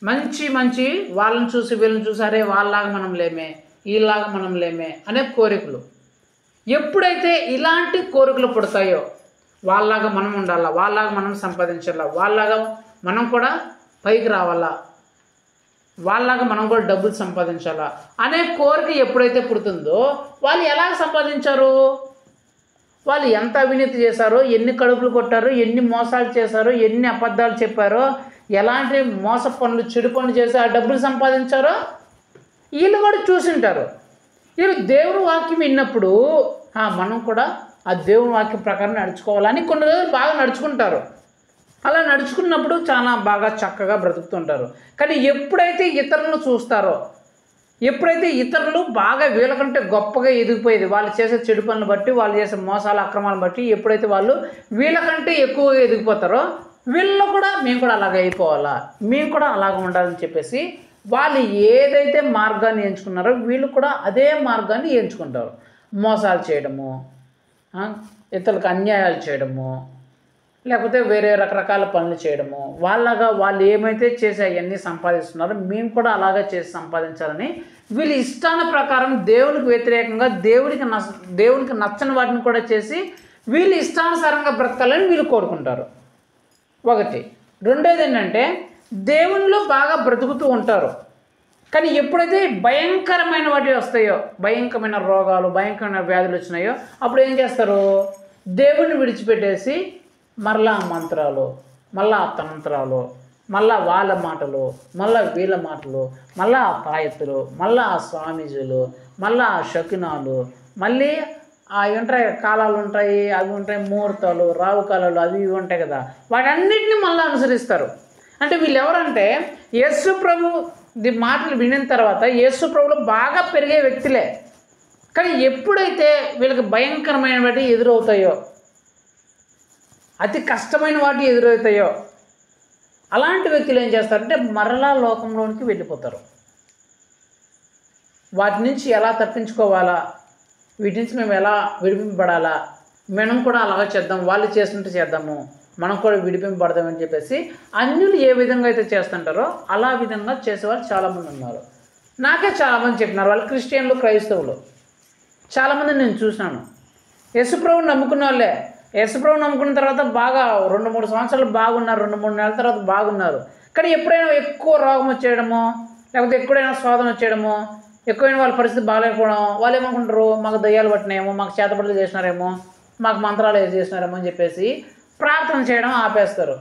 మంచి వాళ్ళని చూసి వీళ్ళని చూసి అరే వాళ్ళలాగా మనం లేమే, వీళ్ళలాగా మనం లేమే అనే కోరికలు. ఎప్పుడైతే ఇలాంటి కోరికలు పుడతాయో వాళ్ళలాగా మనం ఉండాలా, వాళ్ళలాగా మనం సంపాదించాలా, వాళ్ళలాగా మనం కూడా పైకి రావాలా, వాళ్ళలాగా మనం కూడా డబ్బులు సంపాదించాలా అనే కోరిక ఎప్పుడైతే పుడుతుందో వాళ్ళు ఎలా సంపాదించారు, వాళ్ళు ఎంత అవినీతి చేశారో, ఎన్ని కడుపులు కొట్టారో, ఎన్ని మోసాలు చేశారో, ఎన్ని అబద్ధాలు చెప్పారో, ఎలాంటి మోస పనులు, చెడు పనులు చేసి ఆ డబ్బులు సంపాదించారో వీళ్ళు కూడా చూసింటారు. వీళ్ళు దేవుని వాక్యం విన్నప్పుడు మనం కూడా ఆ దేవుని వాక్యం ప్రకారం నడుచుకోవాలని కొన్ని రోజులు బాగా నడుచుకుంటారు. అలా నడుచుకున్నప్పుడు చాలా బాగా చక్కగా బ్రతుకుతుంటారు. కానీ ఎప్పుడైతే ఇతరులను చూస్తారో, ఎప్పుడైతే ఇతరులు బాగా వీళ్ళకంటే గొప్పగా ఎదిగిపోయేది, వాళ్ళు చేసే చెడు పనులు బట్టి, వాళ్ళు చేసే మోసాలు అక్రమాలను బట్టి ఎప్పుడైతే వాళ్ళు వీళ్ళకంటే ఎక్కువగా ఎదిగిపోతారో వీళ్ళు కూడా మేము కూడా అలాగే అయిపోవాలా, మేము కూడా అలాగ ఉండాలని చెప్పేసి వాళ్ళు ఏదైతే మార్గాన్ని ఎంచుకున్నారో వీళ్ళు కూడా అదే మార్గాన్ని ఎంచుకుంటారు. మోసాలు చేయడము, ఇతరులకు అన్యాయాలు చేయడము, లేకపోతే వేరే రకరకాల పనులు చేయడము, వాళ్ళు ఏమైతే చేసి అవన్నీ సంపాదిస్తున్నారో మేము కూడా అలాగే చేసి సంపాదించాలని వీళ్ళ ఇష్టాల ప్రకారం దేవునికి వ్యతిరేకంగా దేవునికి నచ్చని వాటిని కూడా చేసి వీళ్ళు ఇష్టానుసారంగా బ్రతకాలని వీళ్ళు కోరుకుంటారు. ఒకటి. రెండోది ఏంటంటే దేవునిలో బాగా బ్రతుకుతూ ఉంటారు, కానీ ఎప్పుడైతే భయంకరమైన వాటి వస్తాయో, భయంకరమైన రోగాలు, భయంకరమైన వ్యాధులు వచ్చినాయో అప్పుడు ఏం చేస్తారు? దేవుణ్ణి విడిచిపెట్టేసి మరలా మంత్రాలు, మళ్ళా తంత్రాలు, మళ్ళా వాళ్ళ మాటలు, మళ్ళా వీళ్ళ మాటలు, మళ్ళా తాయెత్తులు, మళ్ళా స్వామీజీలు, మళ్ళా శకునాలు, మళ్ళీ అవి ఉంటాయి, కాలాలు ఉంటాయి, అవి ఉంటాయి, ముహూర్తాలు, రావు కాలాలు, అవి ఇవి ఉంటాయి కదా, వాటన్నిటిని మళ్ళీ అనుసరిస్తారు. అంటే వీళ్ళు ఎవరంటే యేసు ప్రభు మాటలు వినిన తర్వాత యేసు ప్రభులు బాగా పెరిగే వ్యక్తులే, కానీ ఎప్పుడైతే వీళ్ళకి భయంకరమైన వాటి ఎదురవుతాయో, అతి కష్టమైన వాటి ఎదురవుతాయో అలాంటి వ్యక్తులు ఏం చేస్తారంటే మరలా లోకంలోనికి వెళ్ళిపోతారు. వాటి నుంచి ఎలా తప్పించుకోవాలా, వీటి నుంచి మేము ఎలా విడిపింపబడాలా, మనం కూడా అలాగే చేద్దాం, వాళ్ళు చేస్తుంటే చేద్దాము, మనం కూడా విడిపింపబడదామని చెప్పేసి అన్యులు ఏ విధంగా అయితే చేస్తుంటారో అలా విధంగా చేసేవాళ్ళు చాలామంది ఉన్నారు. నాకే చాలామంది చెప్పినారు, వాళ్ళు క్రిస్టియన్లు, క్రైస్తవులు చాలామంది నేను చూసినాను. యేసుప్రభుని నమ్ముకున్న వాళ్ళే, యేసుప్రభుని నమ్ముకున్న తర్వాత బాగా 2-3 సంవత్సరాలు బాగున్నారు, 2-3 నెలల తర్వాత బాగున్నారు. కానీ ఎప్పుడైనా ఎక్కువ రోగం వచ్చేయడమో, లేకపోతే ఎక్కడైనా శోధన వచ్చేయడమో, ఎక్కువైన వాళ్ళ పరిస్థితి బాగాలేకపోవడం, వాళ్ళు ఏమనుకుంటారు, మాకు దయ్యాలు పట్టినాయేమో, మాకు చేతబడులు చేసినారేమో, మాకు మంత్రాలు చేసినారేమో అని చెప్పేసి ప్రార్థన చేయడం ఆపేస్తారు.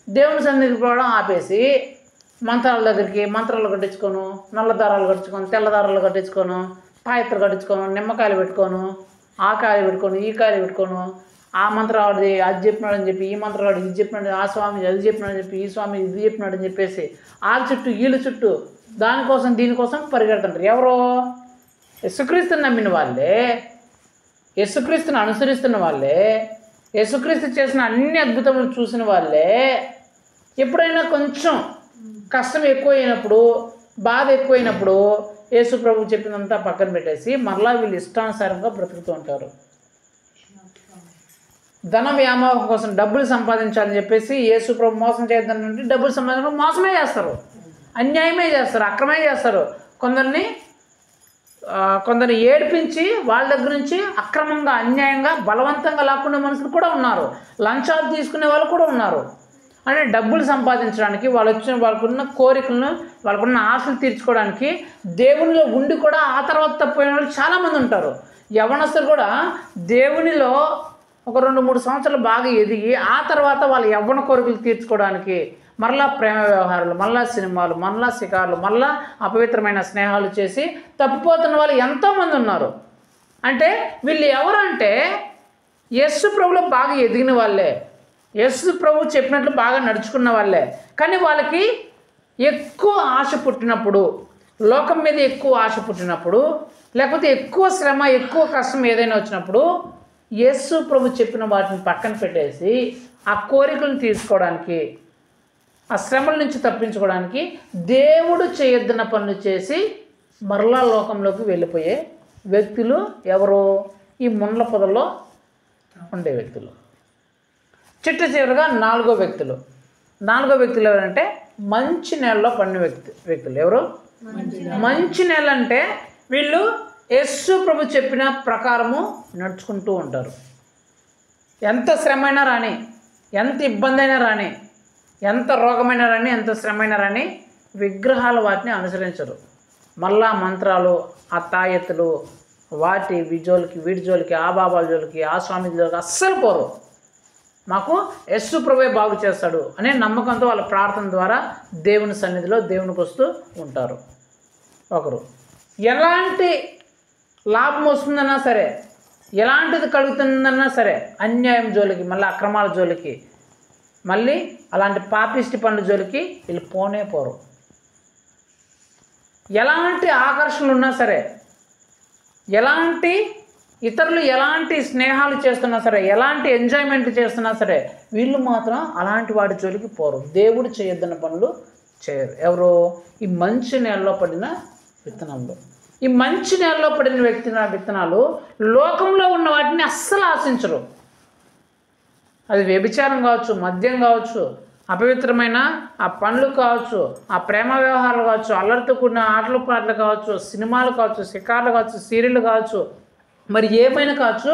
దేవుని సన్నిధికి పోవడం ఆపేసి మంత్రాల దగ్గరికి మంత్రాలు కట్టించుకోను, నల్ల దారాలు కట్టించుకోను, తెల్ల దారాలు కట్టించుకోను, తాయెత్తులు కట్టించుకోను, నిమ్మకాయలు పెట్టుకోను, ఆ కాయలు పెట్టుకోను, ఈ కాయలు పెట్టుకోను, ఆ మంత్రావాడిది అది చెప్పినాడని చెప్పి, ఈ మంత్రవాడు ఇది చెప్పినాడు, ఆ స్వామి అది చెప్పినాడని చెప్పి, ఈ స్వామి ఇది చెప్పినాడని చెప్పేసి వాళ్ళ చుట్టూ వీళ్ళ చుట్టూ దానికోసం దీనికోసం పరిగెడుతుంటారు. ఎవరో యేసుక్రీస్తుని నమ్మిన వాళ్ళే, యేసుక్రీస్తుని అనుసరిస్తున్న వాళ్ళే, యేసుక్రీస్తు చేసిన అన్ని అద్భుతములు చూసిన వాళ్ళే ఎప్పుడైనా కొంచెం కష్టం ఎక్కువైనప్పుడు, బాధ ఎక్కువైనప్పుడు యేసు ప్రభు చెప్పినంతా పక్కన పెట్టేసి మరలా వీళ్ళు ఇష్టానుసారంగా బ్రతుకుతూ ఉంటారు. ధన వ్యామోహం కోసం డబ్బులు సంపాదించాలని చెప్పేసి యేసు ప్రభు మోసం చేద్దానంటే డబ్బులు సంపాదించడం మోసమే చేస్తారు, అన్యాయమే చేస్తారు, అక్రమే చేస్తారు. కొందరిని ఏడిపించి వాళ్ళ దగ్గర నుంచి అక్రమంగా, అన్యాయంగా, బలవంతంగా లాక్కునే మనుషులు కూడా ఉన్నారు, లంచాలు తీసుకునే వాళ్ళు కూడా ఉన్నారు. అంటే డబ్బులు సంపాదించడానికి వాళ్ళకున్న కోరికలను, వాళ్ళకున్న ఆశలు తీర్చుకోవడానికి దేవునిలో ఉండి కూడా ఆ తర్వాత తప్పిపోయిన వాళ్ళు చాలామంది ఉంటారు. యవ్వనస్తులు కూడా దేవునిలో ఒక 2-3 సంవత్సరాలు బాగా ఎదిగి ఆ తర్వాత వాళ్ళ యవ్వన కోరికలు తీర్చుకోవడానికి మరలా ప్రేమ వ్యవహారాలు, మళ్ళా సినిమాలు, మళ్ళా షికార్లు, మళ్ళా అపవిత్రమైన స్నేహాలు చేసి తప్పిపోతున్న వాళ్ళు ఎంతోమంది ఉన్నారు. అంటే వీళ్ళు ఎవరంటే యేసు ప్రభులో బాగా ఎదిగిన వాళ్ళే, యేసు ప్రభు చెప్పినట్లు బాగా నడుచుకున్న వాళ్ళే, కానీ వాళ్ళకి ఎక్కువ ఆశ పుట్టినప్పుడు, లోకం మీద ఎక్కువ ఆశ పుట్టినప్పుడు, లేకపోతే ఎక్కువ శ్రమ, ఎక్కువ కష్టం ఏదైనా వచ్చినప్పుడు యేసు ప్రభు చెప్పిన వాటిని పక్కన పెట్టేసి ఆ కోరికలను తీర్చుకోవడానికి, ఆ శ్రమల నుంచి తప్పించుకోవడానికి దేవుడు చేయొద్దన్న పనులు చేసి మరలా లోకంలోకి వెళ్ళిపోయే వ్యక్తులు ఎవరు? ఈ ముండ్ల పొదల్లో ఉండే వ్యక్తులు. చిట్ట చివరిగా 4వ వ్యక్తులు ఎవరంటే మంచి నేలలో పడిన వ్యక్తులు. ఎవరు? మంచి నేల అంటే వీళ్ళు యేసు ప్రభు చెప్పిన ప్రకారము నడుచుకుంటూ ఉంటారు. ఎంత శ్రమైనా రాని, ఎంత ఇబ్బంది అయినా రాని, ఎంత రోగమైనా రాని, ఎంత శ్రమైనా రాని విగ్రహాలు వాటిని అనుసరించరు. మళ్ళా మంత్రాలు, ఆ తాయెత్తులు, వీడి జోలికి, ఆ బాబాల జోలికి, ఆ స్వామి జోలికి అస్సలు పోరు. మాకు యేసు ప్రభువే బాగు చేస్తాడు అనే నమ్మకంతో వాళ్ళ ప్రార్థన ద్వారా దేవుని సన్నిధిలో దేవునికి వస్తూ ఉంటారు. ఒకరు ఎలాంటి లాభం వస్తుందన్నా సరే, ఎలాంటిది కలుగుతుందన్నా సరే అన్యాయం జోలికి, మళ్ళీ అక్రమాల జోలికి, మళ్ళీ అలాంటి పాపిష్టి పనుల జోలికి వీళ్ళు పోనే పోరు. ఎలాంటి ఆకర్షణలు ఉన్నా సరే, ఎలాంటి ఇతరులు ఎలాంటి స్నేహాలు చేస్తున్నా సరే, ఎలాంటి ఎంజాయ్మెంట్ చేస్తున్నా సరే, వీళ్ళు మాత్రం అలాంటి వాటి జోలికి పోరు. దేవుడు చేయొద్దన్న పనులు చేయరు. ఎవరు? ఈ మంచి నేలలో పడిన విత్తనంలో. ఈ మంచి నేలలో పడిన విత్తనాలు లోకంలో ఉన్న వాటిని అస్సలు ఆశించరు. అది వ్యభిచారం కావచ్చు, మద్యం కావచ్చు, అపవిత్రమైన ఆ పనులు కావచ్చు, ఆ ప్రేమ వ్యవహారాలు కావచ్చు, అల్లరితో కూడిన ఆటలు పాటలు కావచ్చు, సినిమాలు కావచ్చు, షికార్లు కావచ్చు, సీరియళ్ళు కావచ్చు, మరి ఏమైనా కావచ్చు,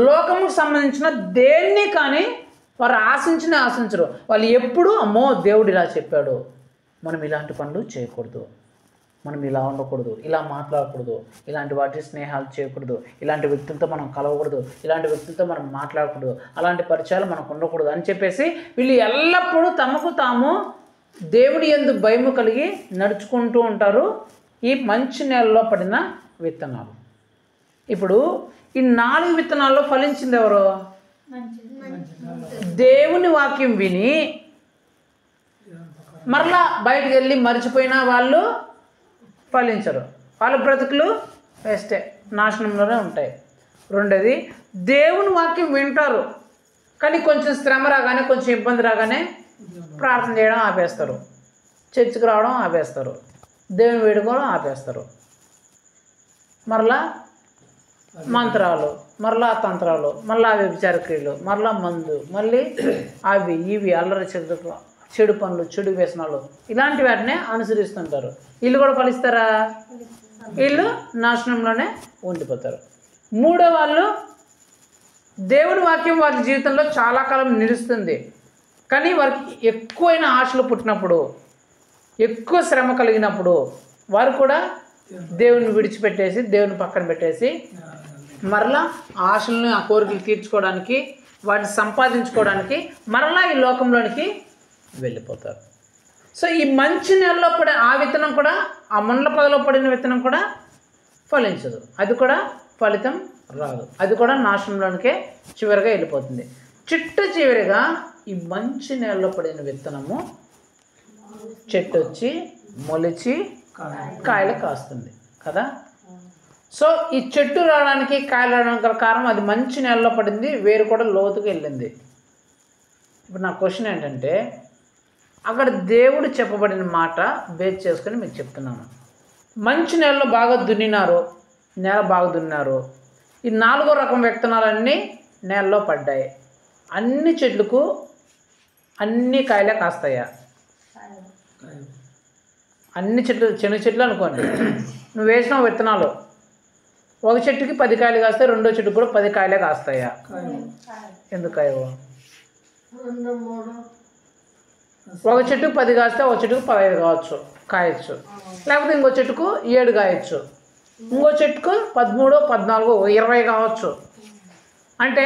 లోకముకు సంబంధించిన దేన్ని కానీ వారు ఆశించరు. వాళ్ళు ఎప్పుడూ అమ్మో దేవుడు ఇలా చెప్పాడు, మనం ఇలాంటి పనులు చేయకూడదు, మనం ఇలా ఉండకూడదు, ఇలా మాట్లాడకూడదు, ఇలాంటి వాటి స్నేహాలు చేయకూడదు, ఇలాంటి వ్యక్తులతో మనం కలవకూడదు, ఇలాంటి వ్యక్తులతో మనం మాట్లాడకూడదు, అలాంటి పరిచయాలు మనకు ఉండకూడదు అని చెప్పేసి వీళ్ళు ఎల్లప్పుడూ తమకు తాము దేవుడి యందు భయము కలిగి నడుచుకుంటూ ఉంటారు. ఈ మంచి నేలలో పడిన విత్తనాలు. ఇప్పుడు ఈ 4 విత్తనాల్లో ఫలించింది ఎవరు? దేవుని వాక్యం విని మరలా బయటికి వెళ్ళి మర్చిపోయిన వాళ్ళు ఫలించరు. వాళ్ళ బ్రతుకులు వేస్టే, నాశనంలోనే ఉంటాయి. రెండోది, దేవుని వాక్యం వింటారు కానీ కొంచెం శ్రమ రాగానే, కొంచెం ఇబ్బంది రాగానే ప్రార్థన చేయడం ఆపేస్తారు, చర్చికి రావడం ఆపేస్తారు, దేవుని వేడుకోవడం ఆపేస్తారు. మరలా మంత్రాలు, మరలా తంత్రాలు, మరలా వ్యభిచార క్రియలు, మరలా మందు, మళ్ళీ అవి ఇవి అల్లరి చెడు పనులు, చెడు వ్యసనాలు, ఇలాంటి వాటినే అనుసరిస్తుంటారు. వీళ్ళు కూడా ఫలిస్తారా? వీళ్ళు నాశనంలోనే ఉండిపోతారు. మూడో వాళ్ళు, దేవుని వాక్యం వారి జీవితంలో చాలా కాలం నిలుస్తుంది కానీ వారికి ఎక్కువైన ఆశలు పుట్టినప్పుడు, ఎక్కువ శ్రమ కలిగినప్పుడు వారు కూడా దేవుని విడిచిపెట్టేసి, దేవుని పక్కన పెట్టేసి మరలా ఆశలను, ఆ కోరికలు తీర్చుకోవడానికి, వాటిని సంపాదించుకోవడానికి మరలా ఈ లోకంలోనికి వెళ్ళిపోతారు. సో ఈ మంచి నేలలో పడే ఆ విత్తనం కూడా, ఆ మండల పొదలో పడిన విత్తనం కూడా ఫలించదు. అది కూడా ఫలితం రాదు. అది కూడా నాశనంలోనికే చివరిగా వెళ్ళిపోతుంది. చివరిగా ఈ మంచి నేలలో పడిన విత్తనము చెట్టు వచ్చి మొలిచి కాయలు కాస్తుంది కదా. సో ఈ చెట్టు రావడానికి, కాయలు రావడానికి గల కారణం అది మంచి నేలలో పడింది, వేరు కూడా లోతుకు వెళ్ళింది. ఇప్పుడు నా క్వశ్చన్ ఏంటంటే, అక్కడ దేవుడు చెప్పబడిన మాట బేస్ చేసుకొని మీకు చెప్తున్నాను. మంచి నేలలో బాగా దున్నినారు, నేల బాగా దున్నారు. ఈ 4వ రకం విత్తనాలన్నీ నేలలో పడ్డాయి. అన్ని చెట్లకు అన్ని కాయలే కాస్తాయా? అన్ని చెట్లు, చిన్న చెట్లు అనుకోండి, నువ్వు వేసిన విత్తనాలు ఒక చెట్టుకి 10 కాయలు కాస్తాయి, రెండో చెట్టుకు కూడా 10 కాయలే కాస్తాయా? ఎందుకు కాయవు? ఒక చెట్టుకు 10 కాస్తే ఒక చెట్టుకు 15 కాయచ్చు, లేకపోతే ఇంకో చెట్టుకు 7 కాయచ్చు, ఇంకో చెట్టుకు 13, 14, 20 కావచ్చు. అంటే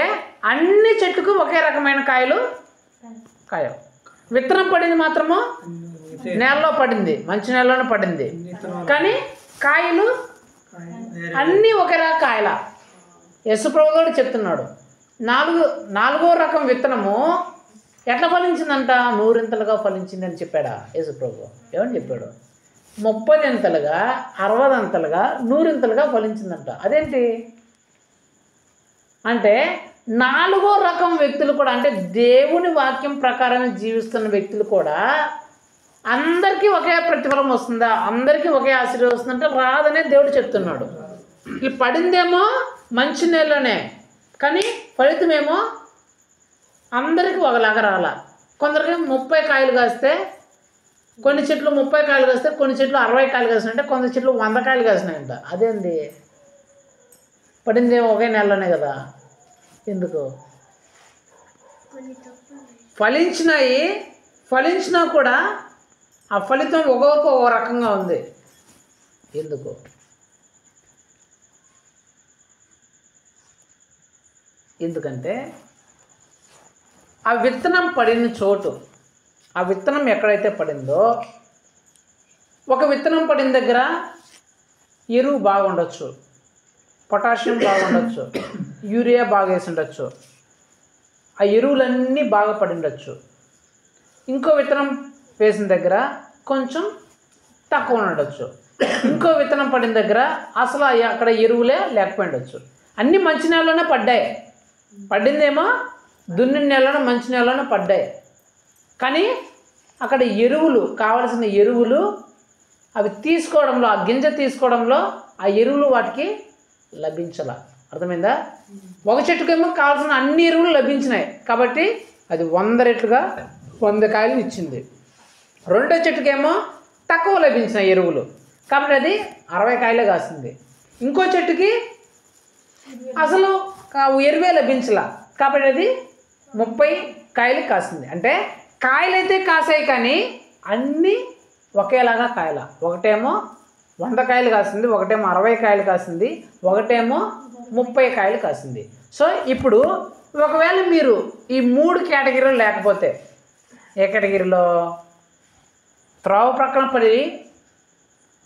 అన్ని చెట్టుకు ఒకే రకమైన కాయలు కాయవు. విత్తనం పడింది మాత్రము నేలలో పడింది, మంచి నేలలోనే పడింది, కానీ కాయలు అన్నీ ఒకేలా కాయల. యేసుప్రభు కూడా చెప్తున్నాడు, 4వ రకం విత్తనము ఎట్లా ఫలించిందంట? 100 ఫలించింది అని చెప్పాడా యేసుప్రభు? ఏమని చెప్పాడు? 30 60 100 ఫలించిందంట. అదేంటి అంటే 4వ రకం వ్యక్తులు కూడా, అంటే దేవుని వాక్యం ప్రకారం జీవిస్తున్న వ్యక్తులు కూడా అందరికీ ఒకే ప్రతిఫలం వస్తుందా? అందరికీ ఒకే ఆశీర్వాదం వస్తుందంటే రాదనే దేవుడు చెప్తున్నాడు. ఈ పడిందేమో మంచి నేలలోనే, కానీ ఫలితమేమో అందరికీ ఒకలాగా రాల. కొందరికి 30 కాయలు కాస్తే, కొన్ని చెట్లు 30 కాయలు కాస్తే, కొన్ని చెట్లు 60 కాయలు కాసినాయంటే, కొందరు చెట్లు 100 కాయలు కాసినాయంట. అదేంది? పడిందేమో ఒకే నెలలోనే కదా. ఎందుకు? ఫలించినా కూడా ఆ ఫలితం ఒక్కొక్కరికి ఒక రకంగా ఉంది. ఎందుకు? ఎందుకంటే ఆ విత్తనం పడిన చోటు, ఆ విత్తనం ఎక్కడైతే పడిందో, ఒక విత్తనం పడిన దగ్గర ఎరువు బాగుండొచ్చు, పొటాషియం బాగుండొచ్చు, యూరియా బాగా వేసి ఉండొచ్చు, ఆ ఎరువులన్నీ బాగా పడి ఉండొచ్చు. ఇంకో విత్తనం వేసిన దగ్గర కొంచెం తక్కువ ఉండొచ్చు. ఇంకో విత్తనం పడిన దగ్గర అసలు అక్కడ ఎరువులే లేకపోయిండొచ్చు. అన్నీ మంచి నేలలోనే పడ్డాయి. పడిందేమో దున్ని నేలలోనే మంచి నేలలోనే పడ్డాయి. కానీ అక్కడ ఎరువులు కావలసిన ఎరువులు అవి తీసుకోవడంలో, ఆ గింజ తీసుకోవడంలో ఆ ఎరువులు వాటికి లభించాల. అర్థమైందా? ఒక చెట్టుకేమో కావాల్సిన అన్ని ఎరువులు లభించినాయి కాబట్టి అది 100 రెట్లుగా 100 కాయలు ఇచ్చింది. రెండో చెట్టుకేమో తక్కువ లభించిన ఎరువులు కాబట్టి అది 60 కాయలే కాసింది. ఇంకో చెట్టుకి అసలు ఎరువే లభించలా కాబట్టి అది 30 కాయలు కాసింది. అంటే కాయలైతే కాసాయి కానీ అన్నీ ఒకేలాగా కాయల. ఒకటేమో 100 కాయలు కాసింది, ఒకటేమో 60 కాయలు కాసింది, ఒకటేమో 30 కాయలు కాసింది. సో ఇప్పుడు ఒకవేళ మీరు ఈ 3 కేటగిరీలు లేకపోతే ఏ కేటగిరీలో? త్రోవ ప్రక్కన పడి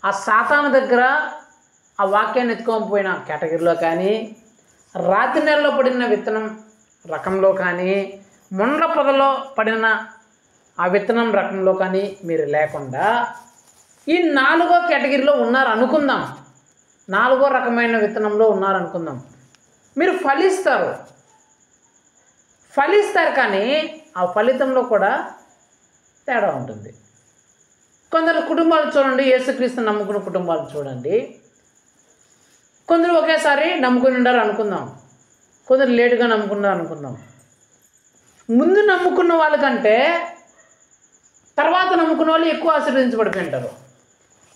ఆ సాతాను దగ్గర ఆ వాక్యాన్ని ఎత్తుకొని పోయిన కేటగిరీలో కానీ, రాతి నెలలో పడిన విత్తనం రకంలో కానీ, ముండ్ల పొదలో పడిన ఆ విత్తనం రకంలో కానీ మీరు లేకుండా ఈ 4వ కేటగిరీలో ఉన్నారు అనుకుందాం. 4వ రకమైన విత్తనంలో ఉన్నారనుకుందాం. మీరు ఫలిస్తారు కానీ ఆ ఫలితంలో కూడా తేడా ఉంటుంది. కొందరు కుటుంబాలు చూడండి, యేసుక్రీస్తుని నమ్ముకున్న కుటుంబాలు చూడండి. కొందరు ఒకేసారి నమ్ముకుని ఉండారు అనుకుందాం, కొందరు లేటుగా నమ్ముకున్నారు అనుకుందాం. ముందు నమ్ముకున్న వాళ్ళకంటే తర్వాత నమ్ముకున్న వాళ్ళు ఎక్కువ ఆశీర్వదించబడిపోయి ఉంటారు.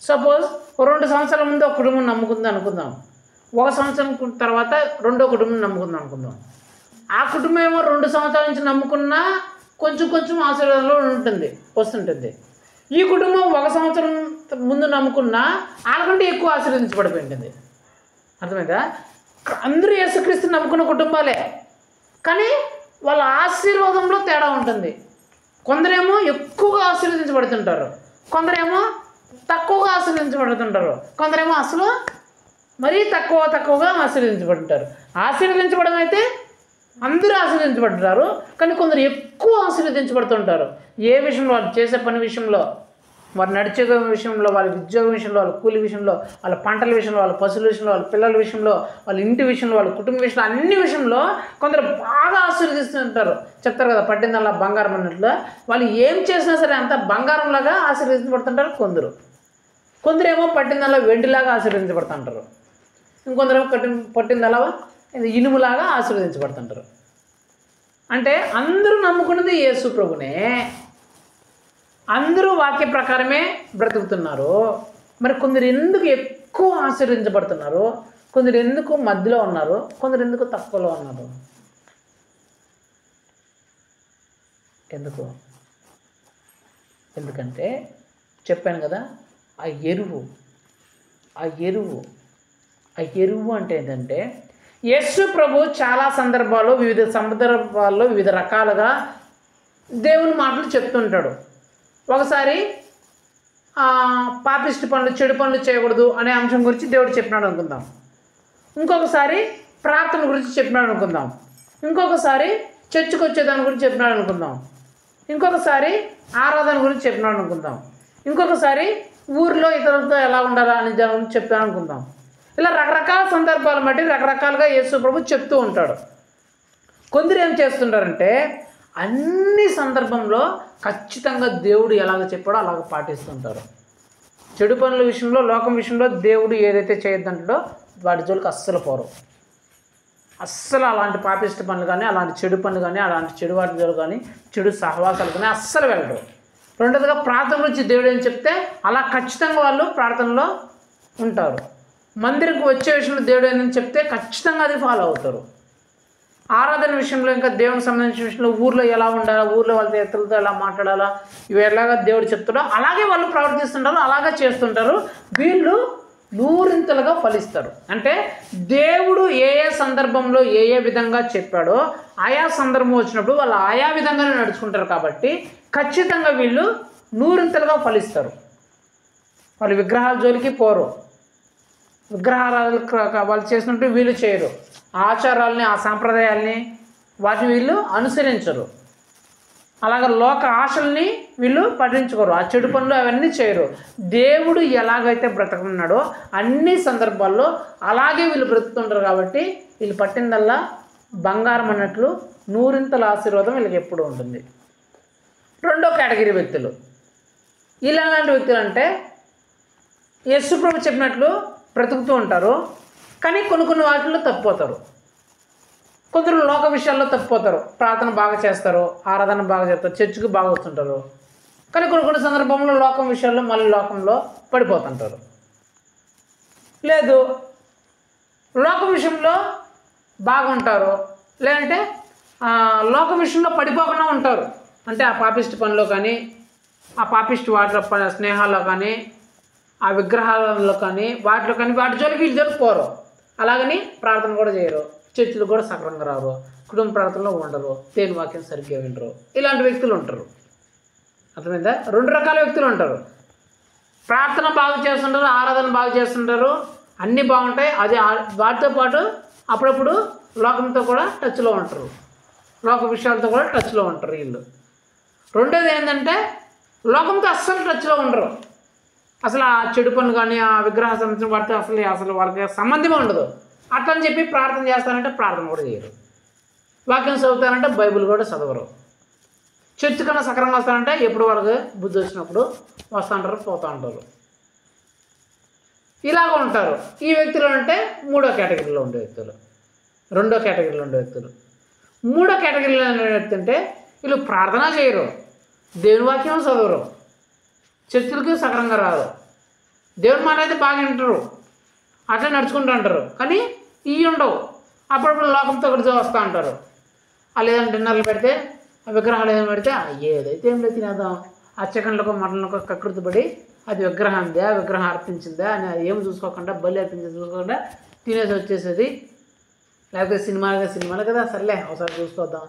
సపోజ్ 2 సంవత్సరాల ముందు ఒక కుటుంబం నమ్ముకుంది అనుకుందాం, 1 సంవత్సరం తర్వాత రెండో కుటుంబం నమ్ముకుందాం అనుకుందాం. ఆ కుటుంబం ఏమో 2 సంవత్సరాల నుంచి నమ్ముకున్నా కొంచెం ఆశీర్వాదంలో వస్తుంటుంది. ఈ కుటుంబం 1 సంవత్సరం ముందు నమ్ముకున్నా వాళ్ళకంటే ఎక్కువ ఆశీర్వదించబడిపోయి ఉంటుంది. అర్థమైందా? అందరూ యేసుక్రీస్తుని నమ్ముకున్న కుటుంబాలే కానీ వాళ్ళ ఆశీర్వాదంలో తేడా ఉంటుంది. కొందరేమో ఎక్కువగా ఆశీర్వదించబడుతుంటారు, కొందరేమో తక్కువగా ఆశీర్వదించబడుతుంటారు, కొందరేమో అసలు మరీ తక్కువగా ఆశీర్వదించబడుతుంటారు. ఆశీర్వదించబడడం అయితే అందరూ ఆశీర్వదించబడుతున్నారు కానీ కొందరు ఎక్కువ ఆశీర్వదించబడుతుంటారు. ఏ విషయంలో? వాళ్ళు చేసే పని విషయంలో, వారు నడిచే విషయంలో, వాళ్ళ ఉద్యోగం విషయంలో, వాళ్ళ కూలి విషయంలో, వాళ్ళ పంటల విషయంలో, వాళ్ళ పశువుల విషయంలో, వాళ్ళ పిల్లల విషయంలో, వాళ్ళ ఇంటి విషయంలో, వాళ్ళ కుటుంబ విషయంలో, అన్ని విషయంలో కొందరు బాగా ఆశీర్వదిస్తుంటారు. చెప్తారు కదా, పట్టిందల్లా బంగారం అన్నట్లు. వాళ్ళు ఏం చేసినా సరే అంత బంగారంలాగా ఆశీర్వదించబడుతుంటారు. కొందరేమో పట్టిందల్లా వెండిలాగా ఆశీర్వదించబడుతుంటారు, ఇంకొందరేమో పట్టిందల్లా ఇనుములాగా ఆశీర్వదించబడుతుంటారు. అంటే అందరూ నమ్ముకున్నది యేసు ప్రభునే, అందరూ వాక్య ప్రకారమే బ్రతుకుతున్నారు. మరి కొందరు ఎందుకు ఎక్కువ ఆశీర్వదించబడుతున్నారు, కొందరు ఎందుకు మధ్యలో ఉన్నారు, కొందరు ఎందుకు తక్కువలో ఉన్నారు? ఎందుకంటే చెప్పాను కదా, ఆ ఎరువు అంటే ఏంటంటే యేసు ప్రభు చాలా సందర్భాల్లో వివిధ రకాలుగా దేవుని మాటలు చెప్తుంటాడు. ఒకసారి పాపిష్టి పనులు, చెడు పనులు చేయకూడదు అనే అంశం గురించి దేవుడు చెప్పినాడు అనుకుందాం. ఇంకొకసారి ప్రార్థన గురించి చెప్పినాడు అనుకుందాం. ఇంకొకసారి చర్చికి వచ్చేదాని గురించి చెప్పినాడు అనుకుందాం. ఇంకొకసారి ఆరాధన గురించి చెప్పినాడు అనుకుందాం. ఇంకొకసారి ఊరిలో ఇతరులతో ఎలా ఉండాలా అని దాని గురించి చెప్పాను అనుకుందాం. ఇలా రకరకాల సందర్భాలు బట్టి రకరకాలుగా యేసు ప్రభు చెప్తూ ఉంటాడు. కొందరు ఏం చేస్తుంటారంటే అన్ని సందర్భంలో ఖచ్చితంగా దేవుడు ఎలాగ చెప్పాడో అలాగ పాటిస్తుంటారు. చెడు పనుల విషయంలో, లోకం విషయంలో దేవుడు ఏదైతే చేయొద్దంటాడో వాటి జోలికి అస్సలు పోరు. అస్సలు అలాంటి పాపిష్టి పనులు కానీ, అలాంటి చెడు పనులు కానీ, అలాంటి చెడు వాటి జోలు కానీ, చెడు సహవాసాలు కానీ అస్సలు వెళ్ళరు. రెండోదిగా ప్రార్థన గురించి దేవుడు ఏం చెప్తే అలా ఖచ్చితంగా వాళ్ళు ప్రార్థనలో ఉంటారు. మందిరికి వచ్చే విషయంలో దేవుడు ఏంటని చెప్తే ఖచ్చితంగా అది ఫాలో అవుతారు. ఆరాధన విషయంలో, ఇంకా దేవునికి సంబంధించిన విషయంలో, ఊర్లో ఎలా ఉండాలా, ఊర్లో వాళ్ళ ఇతరులతో ఎలా మాట్లాడాలా, ఇవి ఎలాగా దేవుడు చెప్తాడో అలాగే వాళ్ళు ప్రవర్తిస్తుంటారు, అలాగే చేస్తుంటారు. వీళ్ళు నూరింతలుగా ఫలిస్తారు. అంటే దేవుడు ఏ సందర్భంలో ఏ విధంగా చెప్పాడో ఆయా సందర్భం వచ్చినప్పుడు వాళ్ళు ఆయా విధంగానే నడుచుకుంటారు కాబట్టి ఖచ్చితంగా వీళ్ళు నూరింతలుగా ఫలిస్తారు. వాళ్ళు విగ్రహాల జోలికి పోరు, విగ్రహాలు వాళ్ళు చేసినట్టు వీళ్ళు చేయరు, ఆచారాలని, ఆ సాంప్రదాయాల్ని వాటిని వీళ్ళు అనుసరించరు. అలాగే లోక ఆశల్ని వీళ్ళు పఠించుకోరు, ఆ చెడు పనులు అవన్నీ చేయరు. దేవుడు ఎలాగైతే బ్రతకమన్నాడో అన్ని సందర్భాల్లో అలాగే వీళ్ళు బ్రతుకుతుంటారు. కాబట్టి వీళ్ళు పట్టిందల్లా బంగారం అన్నట్లు నూరింతల ఆశీర్వాదం వీళ్ళకి ఎప్పుడూ ఉంటుంది. రెండో కేటగిరీ వ్యక్తులు ఇలాంటి వ్యక్తులు అంటే యేసు ప్రభు చెప్పినట్లు బ్రతుకుతూ ఉంటారు, కానీ కొన్ని వాటిల్లో తప్పిపోతారు. కొందరు లోక విషయాల్లో తప్పిపోతారు, ప్రార్థన బాగా చేస్తారు, ఆరాధన బాగా చేస్తారు, చర్చికి బాగా వస్తుంటారు, కానీ కొన్ని సందర్భంలో లోకం విషయాల్లో మళ్ళీ లోకంలో పడిపోతుంటారు. లేదు లోకం విషయంలో బాగుంటారు, లేదంటే లోకం విషయంలో పడిపోకుండా ఉంటారు. అంటే ఆ పాపిష్టి పనిలో కానీ, ఆ పాపిష్టి వాటిలో స్నేహాల్లో కానీ, ఆ విగ్రహాలలో కానీ వాటి జోలికి వీళ్ళు జరుపుకోరు. అలాగని ప్రార్థన కూడా చేయరు, చర్చిలు కూడా సక్రంగా రారు, కుటుంబ ప్రార్థనలో ఉండరు, దేవుని వాక్యం సరిగ్గా వినరు. ఇలాంటి వ్యక్తులు ఉంటారు. అర్థమైందా? రెండు రకాల వ్యక్తులు ఉంటారు. ప్రార్థన బాగా చేస్తుంటారు, ఆరాధన బాగా చేస్తుంటారు, అన్నీ బాగుంటాయి. అది వాటితో పాటు అప్పుడప్పుడు లోకంతో కూడా టచ్లో ఉంటారు, లోక విషయాలతో కూడా టచ్లో ఉంటారు వీళ్ళు. రెండోది ఏంటంటే లోకంతో అస్సలు టచ్లో ఉండరు. అసలు ఆ చెడు పనులు కానీ ఆ విగ్రహ సంబంధించిన వాటితో అసలు వాళ్ళకి సంబంధమే ఉండదు. అట్లా అని చెప్పి ప్రార్థన చేస్తారంటే ప్రార్థన కూడా చేయరు, వాక్యం చదువుతారంటే బైబిల్ కూడా చదవరు, చర్చి కన్నా సక్రంగా వస్తారంటే ఎప్పుడు వాళ్ళకి బుద్ధి వచ్చినప్పుడు వస్తూ ఉంటారు, పోతూ ఉంటారు. ఇలాగ ఉంటారు. ఈ వ్యక్తులు అంటే మూడో కేటగిరీలో ఉండే వ్యక్తులు. రెండో కేటగిరీలో ఉండే వ్యక్తులు. మూడో కేటగిరీలో ఉండే వ్యక్తి అంటే వీళ్ళు ప్రార్థన చేయరు, దేవుని వాక్యం చదవరు, చర్చిలకి సక్రంగా రారు, దేవుని మాట అయితే బాగా వింటారు, అట్లా నడుచుకుంటూ ఉంటారు, కానీ ఇవి ఉండవు. అప్పుడప్పుడు లోకంతో ఒకటి వస్తూ ఉంటారు. వాళ్ళు ఏదైనా డిన్నర్లు పెడితే, ఆ విగ్రహాలు ఏదైనా పెడితే ఏదైతే ఏం లేదు తినేద్దాం, ఆ చికెన్లకు మటన్లకు కకృతి పడి అది విగ్రహందే, ఆ విగ్రహం అర్పించిందా అని అది ఏమి చూసుకోకుండా, బలి అర్పించింది చూసుకోకుండా తినేసి వచ్చేసేది. లేకపోతే సినిమాలు కదా, సర్లే ఒకసారి చూసుకొద్దాం,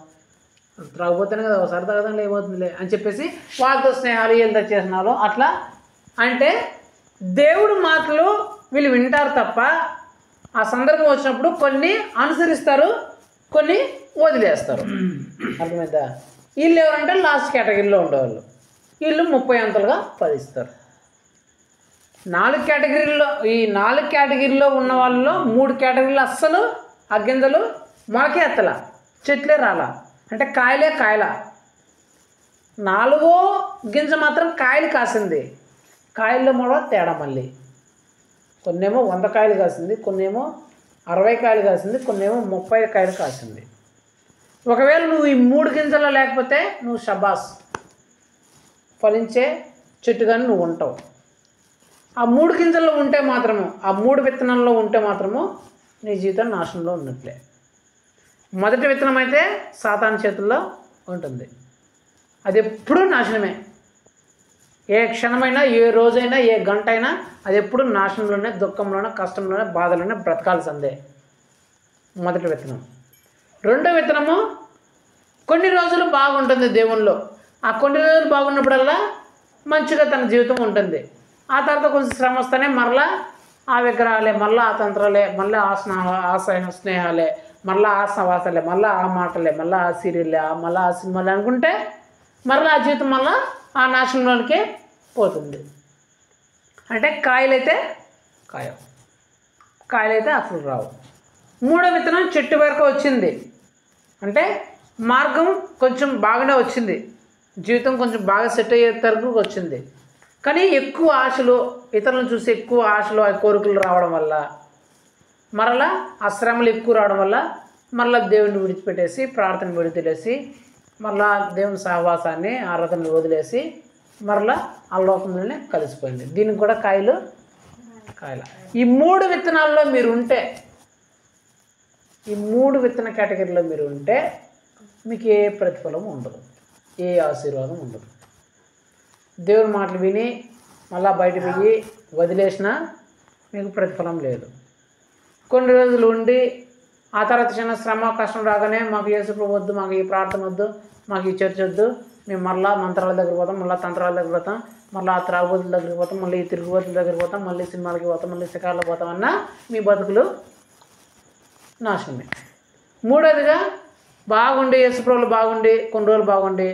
త్రాగపోతేనే కదా ఒకసారి తాగదాం లేకపోతుందిలే అని చెప్పేసి వాళ్ళతో స్నేహాలు ఎంత చేసినారో అట్లా. అంటే దేవుడు మాటలు వీళ్ళు వింటారు తప్ప ఆ సందర్భం వచ్చినప్పుడు కొన్ని అనుసరిస్తారు, కొన్ని వదిలేస్తారు. అర్థమైందా? వీళ్ళు ఎవరంటే లాస్ట్ కేటగిరీలో ఉండేవాళ్ళు. వీళ్ళు 30 అంతలుగా ఫలిస్తారు. 4 కేటగిరీల్లో, ఈ 4 కేటగిరీలో ఉన్న వాళ్ళలో 3 కేటగిరీలు అస్సలు ఆ గింజలు మొలకే ఎత్తల, చెట్లే రాలా, అంటే కాయలే కాయల. 4వ గింజ మాత్రం కాయలు కాసింది, కాయల్లో కూడా తేడా మళ్ళీ. కొన్నేమో 100 కాయలు కాసింది, కొన్నేమో 60 కాయలు కాసింది, కొన్నేమో 30 కాయలు కాసింది. ఒకవేళ నువ్వు ఈ 3 గింజల్లో లేకపోతే నువ్వు షబాస్, ఫలించే చెట్టుగాని నువ్వు ఉంటావు. ఆ 3 గింజల్లో ఉంటే మాత్రము, ఆ 3 విత్తనాల్లో ఉంటే మాత్రము నీ జీవితం నాశనంలో ఉన్నట్లే. మొదటి విత్తనం అయితే సాతాను చేతుల్లో ఉంటుంది, అది ఎప్పుడూ నాశనమే. ఏ క్షణమైనా, ఏ రోజైనా, ఏ గంట అయినా అది ఎప్పుడు నాశనంలోనే, దుఃఖంలోనే, కష్టంలోనే, బాధలోనే బ్రతకాల్సిందే మొదటి విత్తనం. రెండో విత్తనము కొన్ని రోజులు బాగుంటుంది దేవుల్లో, ఆ కొన్ని రోజులు బాగున్నప్పుడల్లా మంచిగా తన జీవితం ఉంటుంది. ఆ తర్వాత కొంచెం శ్రమ వస్తేనే మరలా ఆ విగ్రహాలే, మళ్ళీ ఆ తంత్రాలే, మళ్ళీ ఆ స్నేహాలే, మళ్ళీ ఆ సవాసాలే, మళ్ళీ ఆ మాటలే, మళ్ళీ ఆ సీరియల్లే, మళ్ళీ ఆ సినిమాలే అనుకుంటే మరలా ఆ జీవితం మళ్ళీ ఆ నాశనంలోనికే పోతుంది. అంటే కాయలైతే అసలు రావు. మూడో విత్తనం చెట్టు వరకు వచ్చింది, అంటే మార్గం కొంచెం బాగానే వచ్చింది, జీవితం కొంచెం బాగా సెట్ అయ్యే తరకు వచ్చింది. కానీ ఎక్కువ ఆశలు, ఇతరులను చూసి ఎక్కువ ఆశలు, ఆ కోరికలు రావడం వల్ల, మరలా ఆ శ్రమలు ఎక్కువ రావడం వల్ల మరలా దేవుడిని విడిచిపెట్టేసి, ప్రార్థన విడిచిపెట్టేసి, మరలా దేవుని సహవాసాన్ని, ఆరాధనలు వదిలేసి మరలా ఆ లోకంలోనే కలిసిపోయింది. దీనికి కూడా కాయల. ఈ 3 విత్తనాల్లో మీరు ఉంటే, ఈ 3 విత్తన కేటగిరీలో మీరు ఉంటే మీకు ఏ ప్రతిఫలం ఉండదు, ఏ ఆశీర్వాదం ఉండదు. దేవుని మాటలు విని మళ్ళా బయట పోయి వదిలేసినా మీకు ప్రతిఫలం లేదు. కొన్ని రోజులు ఉండి ఆ తర్వాత చిన్న శ్రమ కష్టం రాగానే మాకు యేసుప్రభు వద్దు, మాకు ఈ ప్రార్థన వద్దు, మాకు ఈ చర్చ వద్దు, మేము మళ్ళీ మంత్రాల దగ్గరికి పోతాం, మళ్ళీ తంత్రాల దగ్గరికి పోతాం, మళ్ళీ ఆ త్రాగుబోతుల దగ్గరికి పోతాం, మళ్ళీ ఈ తిరుగుబోతుల దగ్గరికి పోతాం, మళ్ళీ సినిమాలకి పోతాం, మళ్ళీ శిఖరాలకు పోతాం అన్నా మీ బతుకులు నాశనమే. మూడోదిగా బాగుండి యేసుప్రభులు బాగుండి కొన్ని రోజులు బాగుండి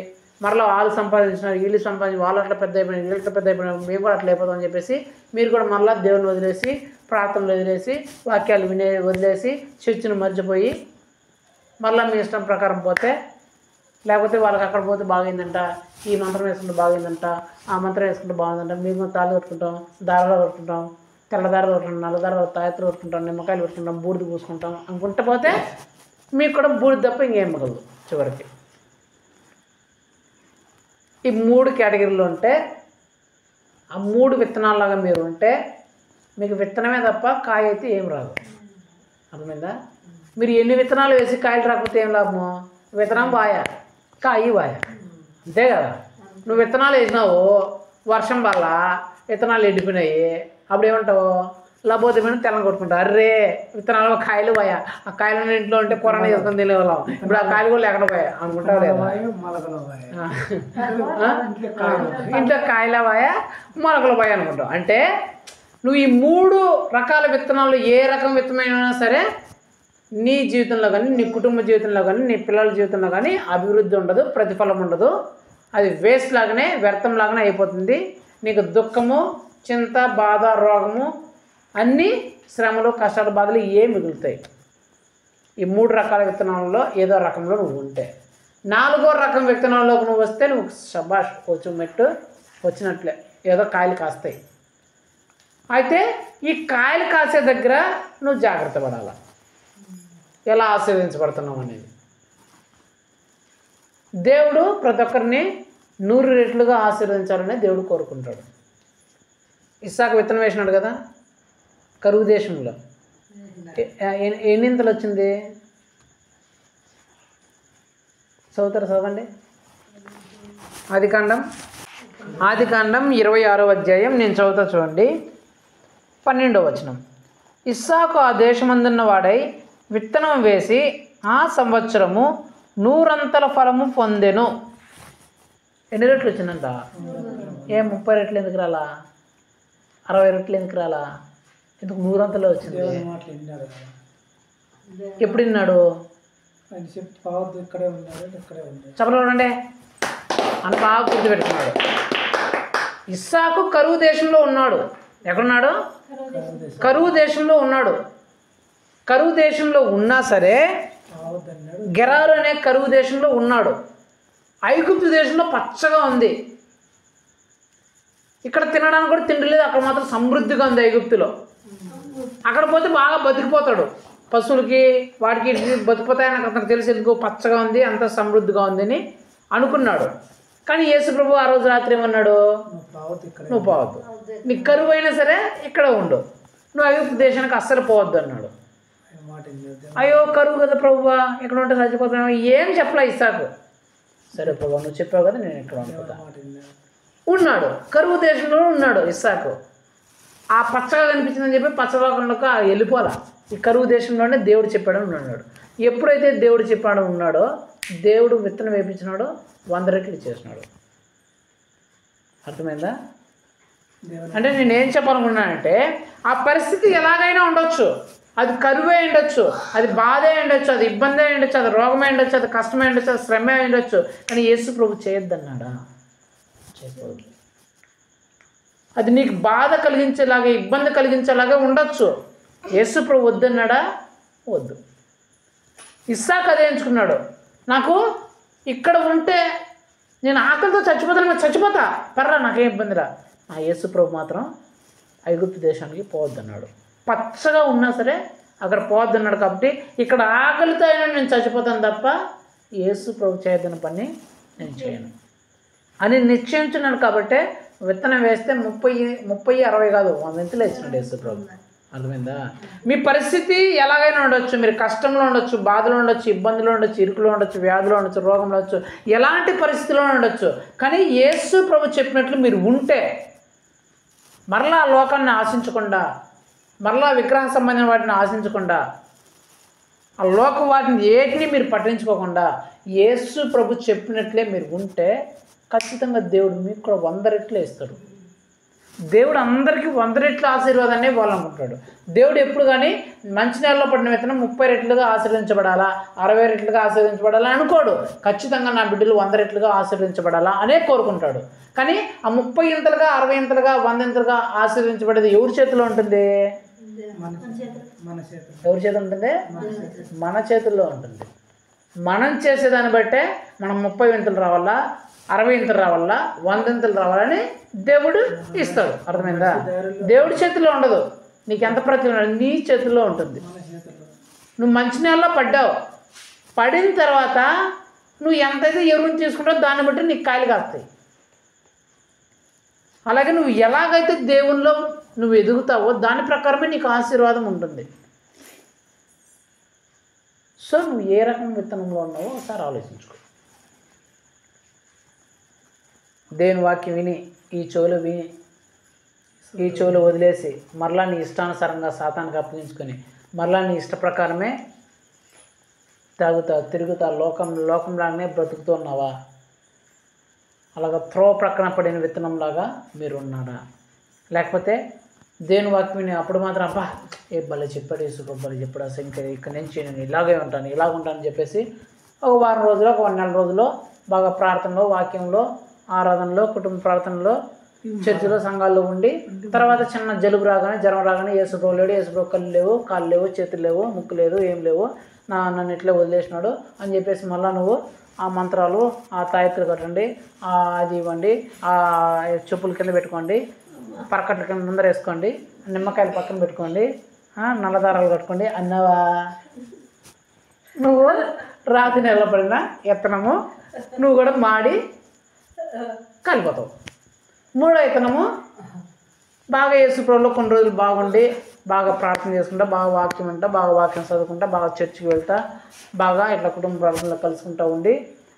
మరలా వాళ్ళు సంపాదించినారు, వీళ్ళు సంపాదించి వాళ్ళు అట్లా పెద్ద అయిపోయినారు, వీళ్ళు పెద్ద అయిపోయినారు, మేము కూడా అట్లా అయిపోతామని చెప్పేసి మీరు కూడా మళ్ళీ దేవుని వదిలేసి, ప్రార్థనలు వదిలేసి, వాక్యాలు వదిలేసి, చర్చను మర్చిపోయి మళ్ళీ మీ ఇష్టం ప్రకారం పోతే, లేకపోతే వాళ్ళకి అక్కడ పోతే బాగైందంట, ఈ మంత్రం వేసుకుంటే బాగైందంట, ఆ మంత్రం వేసుకుంటే బాగుందంట, మేము తాళ్ళు కట్టుకుంటాం, దారాలు కట్టుకుంటాం, తెల్లదారులు కట్టుకుంటాం, నల్లదారులు తాయత్తులు కట్టుకుంటాం, నిమ్మకాయలు పెట్టుకుంటాం, బూడిద పూసుకుంటాం అనుకుంటే పోతే మీకు కూడా బూడిద తప్ప ఇంకేం మిగలదు చివరికి. ఈ 3 కేటగిరీలు ఉంటే, ఆ 3 విత్తనాల్లాగా మీరు ఉంటే మీకు విత్తనమే తప్ప కాయ అయితే ఏం రాదు. అర్థమైందా? మీరు ఎన్ని విత్తనాలు వేసి కాయలు రాకపోతే ఏం లాభము? విత్తనం బాయ, కాయి బాయ, అంతే కదా. నువ్వు విత్తనాలు వేసినావు, వర్షం వల్ల విత్తనాలు ఎండిపోయినాయి, అప్పుడు ఏమంటావు? లబోదమైన తెల్లం కొట్టుకుంటావు, అర్రే విత్తనాలు కాయలు పోయా, ఆ కాయలు ఇంట్లో ఉంటే కూరని చేసుకొని తినేవాళ్ళం, ఇప్పుడు ఆ కాయలు కూడా లేకుండా పోయా అనుకుంటావు లేదా? ఇంట్లో కాయల పోయా, మొలకలు పోయా అనుకుంటావు. అంటే నువ్వు ఈ 3 రకాల విత్తనాలు ఏ రకం విత్తనమైనా సరే నీ జీవితంలో కానీ, నీ కుటుంబ జీవితంలో కానీ, నీ పిల్లల జీవితంలో కానీ అభివృద్ధి ఉండదు, ప్రతిఫలం ఉండదు. అది వేస్ట్ లాగానే, వ్యర్థం లాగానే అయిపోతుంది. నీకు దుఃఖము, చింత, బాధ, రోగము, అన్నీ శ్రమలు, కష్టాలు, బాధలు ఏం మిగులుతాయి ఈ 3 రకాల విత్తనాలలో ఏదో రకంలో నువ్వు ఉంటే. 4వ రకం విత్తనాల్లోకి నువ్వు వస్తే నువ్వు శబాష్, కొంచెం మెట్టు వచ్చినట్లే, ఏదో కాయలు కాస్తాయి. అయితే ఈ కాయలు కాసే దగ్గర నువ్వు జాగ్రత్త పడాలి, ఎలా ఆశీర్వదించబడుతున్నావు అనేది. దేవుడు ప్రతి ఒక్కరిని 100 రెట్లుగా ఆశీర్వదించాలని దేవుడు కోరుకుంటాడు. ఇస్సాకు విత్తనం వేసినాడు కదా కరువు దేశంలో, ఎన్నింతలు వచ్చింది? చదవండి. ఆదికాండం 26వ అధ్యాయం నేను చదువుతా చూడండి, 12వ వచనం. ఇస్సాకు ఆ దేశమందున్న వాడై విత్తనం వేసి ఆ సంవత్సరము 100 ఫలము పొందెను. ఎన్ని రెట్లు వచ్చిందంట? 30 రెట్లు ఎందుకు రాలా? 60 రెట్లు ఎందుకు రాలా? ఎందుకు 100 వచ్చింది? ఎప్పుడు విన్నాడు? చెప్పలేదండి అని బాగా గుర్తుపెట్టుకున్నాడు. ఇస్సాకు కరువు దేశంలో ఉన్నాడు. ఎక్కడున్నాడు? కరువు దేశంలో ఉన్నాడు. కరువు దేశంలో ఉన్నా సరే గెరారు అనే కరువు దేశంలో ఉన్నాడు. ఐగుప్తు దేశంలో పచ్చగా ఉంది, ఇక్కడ తినడానికి కూడా తిండి లేదు, అక్కడ మాత్రం సమృద్ధిగా ఉంది ఐగుప్తులో. అక్కడ పోతే బాగా బతికిపోతాడు, పశువులకి వాటికి బతికిపోతాయని అతనికి తెలిసి ఎందుకు పచ్చగా ఉంది, అంత సమృద్ధిగా ఉందని అనుకున్నాడు. కానీ యేసు ప్రభు ఆ రోజు రాత్రి ఏమన్నాడు? నువ్వు పోవద్దు, నీకు కరువు అయినా సరే ఇక్కడ ఉండు, నువ్వు ఐగుప్తు దేశానికి అస్సలు పోవద్దు అన్నాడు. అయ్యో కరువు కదా ప్రభువా, ఇక్కడ ఉంటే చచ్చిపోతున్నావు, ఏం చెప్పలే ఇస్సాకు. సరే ప్రభు నువ్వు చెప్పావు కదా, నేను ఇక్కడ ఉన్నాడు. కరువు దేశంలో ఉన్నాడు ఇస్సాకు. ఆ పచ్చగా కనిపించిందని చెప్పి పచ్చలోకంలోకి వెళ్ళిపోలా, ఈ కరువు దేశంలోనే దేవుడు చెప్పాడని ఉన్నాడు. ఎప్పుడైతే దేవుడు చెప్పాడో ఉన్నాడో, దేవుడు విత్తనం వేపించినాడో 100 రెట్లు చేసినాడు. అర్థమైందా? అంటే నేనేం చెప్పాలనుకున్నానంటే, ఆ పరిస్థితి ఎలాగైనా ఉండొచ్చు, అది కరువే ఉండొచ్చు, అది బాధే ఉండొచ్చు, అది ఇబ్బంది ఉండొచ్చు, అది రోగమే ఉండొచ్చు, అది కష్టమే ఉండొచ్చు, అది శ్రమే ఉండొచ్చు, కానీ యేసు ప్రభు చేయొద్దన్నాడా? చేయకూడదు. అది నీకు బాధ కలిగించేలాగా, ఇబ్బంది కలిగించేలాగా ఉండొచ్చు, యేసు ప్రభు వద్దన్నాడా? వద్దు. ఇస్సాకు అదే ఎంచుకున్నాడు. నాకు ఇక్కడ ఉంటే నేను ఆకలితో చచ్చిపోతా, పర్రా నాకేం ఇబ్బందిరా. ఆ యేసు ప్రభు మాత్రం ఐగుప్తు దేశానికి పోవద్దన్నాడు. పచ్చగా ఉన్నా సరే అక్కడ పోవద్దన్నాడు. కాబట్టి ఇక్కడ ఆకలితో అయినా నేను చచ్చిపోతాను తప్ప యేసు ప్రభు చేయొద్దన్న పని నేను చేయను అని నిశ్చయించున్నాడు. కాబట్టి విత్తనం వేస్తే 30, 60 కాదు 100 మెంతులు వేసినాడు యేసు ప్రభు. అర్థమైందా? మీ పరిస్థితి ఎలాగైనా ఉండొచ్చు, మీరు కష్టంలో ఉండొచ్చు, బాధలో ఉండొచ్చు, ఇబ్బందులు ఉండొచ్చు, ఇరుకులో ఉండొచ్చు, వ్యాధులు ఉండొచ్చు, రోగంలో ఉండొచ్చు, ఎలాంటి పరిస్థితిలో ఉండొచ్చు, కానీ యేసు ప్రభు చెప్పినట్లు మీరు ఉంటే, మరలా లోకాన్ని ఆశించకుండా, మరలా విగ్రహ సంబంధించిన వాటిని ఆశించకుండా, ఆ లోక వాటిని ఏటిని మీరు పట్టించుకోకుండా యేసు ప్రభు చెప్పినట్లే మీరు ఉంటే ఖచ్చితంగా దేవుడు మీకు కూడా 100 రెట్లు ఇస్తాడు. దేవుడు అందరికీ 100 రెట్ల ఆశీర్వాదాన్ని ఇవ్వాలనుకుంటాడు. దేవుడు ఎప్పుడు కానీ మంచి నెలలో పడిన విత్తనం 30 రెట్లుగా ఆశీర్వదించబడాలా, 60 రెట్లుగా ఆశీర్వదించబడాలా అనుకోడు. ఖచ్చితంగా నా బిడ్డలు 100 రెట్లుగా ఆశీర్వదించబడాలా అనే కోరుకుంటాడు. కానీ ఆ 30 ఇంతలుగా, 60 ఇంతలుగా, 100 ఇంతలుగా ఆశీర్వదించబడేది ఎవరి చేతిలో ఉంటుంది? ఎవరి చేతిలో ఉంటుంది? మన చేతుల్లో ఉంటుంది. మనం చేసేదాన్ని బట్టే మనం 30 ఇంతలు రావాలా, 60 ఇంతలు రావాలా, 100 ఇంతలు రావాలని దేవుడు ఇస్తాడు. అర్థమైందా? దేవుడి చేతిలో ఉండదు. నీకు ఎంత ప్రతిఫలం నీ చేతుల్లో ఉంటుంది. నువ్వు మంచి నెలలో పడ్డావు, పడిన తర్వాత నువ్వు ఎంతైతే ఎరువుని తీసుకుంటావో దాన్ని బట్టి నీకు కాయలు కాస్తాయి. అలాగే నువ్వు ఎలాగైతే దేవునిలో నువ్వు ఎదుగుతావో దాని ప్రకారమే నీకు ఆశీర్వాదం ఉంటుంది. సో నువ్వు ఏ రకం విత్తనంలో ఉన్నావో ఒకసారి ఆలోచించుకో. దేవుని వాక్యం విని ఈ చెవులు వదిలేసి మరలా నీ ఇష్టానుసారంగా సాతానికి అప్పగించుకొని మరలా నీ ఇష్ట ప్రకారమే తాగుతా తిరుగుతా లోకంలాగానే బ్రతుకుతున్నావా? అలాగ త్రో ప్రక్కన పడిన విత్తనంలాగా మీరు ఉన్నారా? లేకపోతే దేవుని వాక్యం విని అప్పుడు మాత్రం అబ్బా ఏ భలే చెప్పాడు, యేసు భలే చెప్పాడు, అసలు ఇంకా ఇక్కడ నుంచి నేను ఇలాగే ఉంటాను అని చెప్పేసి ఒక వారం రోజులు, ఒక 1 నెల రోజుల్లో బాగా ప్రార్థనలో, వాక్యంలో, ఆరాధనలో, కుటుంబ ప్రార్థనలో, చర్చిలో, సంఘాల్లో ఉండి తర్వాత చిన్న జలుబు రాగానే, జ్వరం రాగానే యేసుప్రభు లేడు, యేసుప్రభు కళ్ళు లేవు, కాళ్ళు లేవు, చేతులు లేవు, ముక్కు లేదు, ఏం లేవు, నన్ను ఇట్లా వదిలేసినాడు అని చెప్పేసి మళ్ళీ నువ్వు ఆ మంత్రాలు, ఆ తాయెత్తులు కట్టండి, అది ఇవ్వండి, ఆ చెప్పుల కింద పెట్టుకోండి, పరకట్ల కింద ముందర వేసుకోండి, నిమ్మకాయలు పక్కన పెట్టుకోండి, నల్లదారాలు కట్టుకోండి అన్నవా? నువ్వు రాత్రి నిలబడిన విత్తనము నువ్వు కూడా మాడి కలిపోతావు. 3వ విత్తనము బాగా యేసుప్రభులో కొన్ని రోజులు బాగుండి బాగా ప్రార్థన చేసుకుంటా, బాగా వాక్యం వింటా, బాగా వాక్యం చదువుకుంటా, బాగా చర్చికి వెళ్తా, బాగా ఇట్లా కుటుంబ ప్రార్థనలో కలుసుకుంటూ ఉండి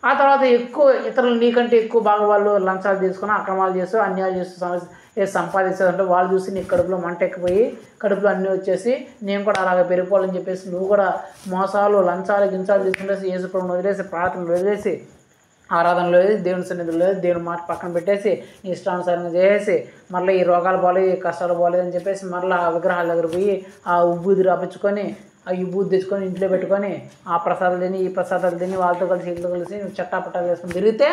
ఆ తర్వాత ఎక్కువ ఇతరులు నీకంటే ఎక్కువ బాగా వాళ్ళు లంచాలు తీసుకుని అక్రమాలు చేస్తూ అన్యాయాలు చేస్తూ సంపాదించారంటే వాళ్ళు చూసి నీ కడుపులో మంట ఎక్కిపోయి కడుపులో అన్నీ వచ్చేసి నేను కూడా అలాగే పెరిగిపోవాలని చెప్పేసి నువ్వు కూడా మోసాలు, లంచాలు, గించాలు తీసుకుంటేసి యేసుప్రభుని వదిలేసి, ప్రార్థనలు వదిలేసి, ఆరాధనలో లేదు, దేవుని సన్నిధిలో లేదు, దేవుని మాట పక్కన పెట్టేసి నీ ఇష్టానుసారంగా చేసేసి మళ్ళీ ఈ రోగాలు బాగాలేదు, ఈ కష్టాలు బాగాలేదు అని చెప్పేసి మళ్ళీ ఆ విగ్రహాల దగ్గర పోయి ఆ ఉబ్బూది రాపించుకొని ఆ ఉబ్బూది తెచ్చుకొని ఇంట్లో పెట్టుకొని ఆ ప్రసాదాలు తిని ఈ ప్రసాదాలు తిని వాళ్ళతో కలిసి వీళ్ళతో కలిసి నువ్వు చట్టాపట్టాలు వేసుకొని తిరిగితే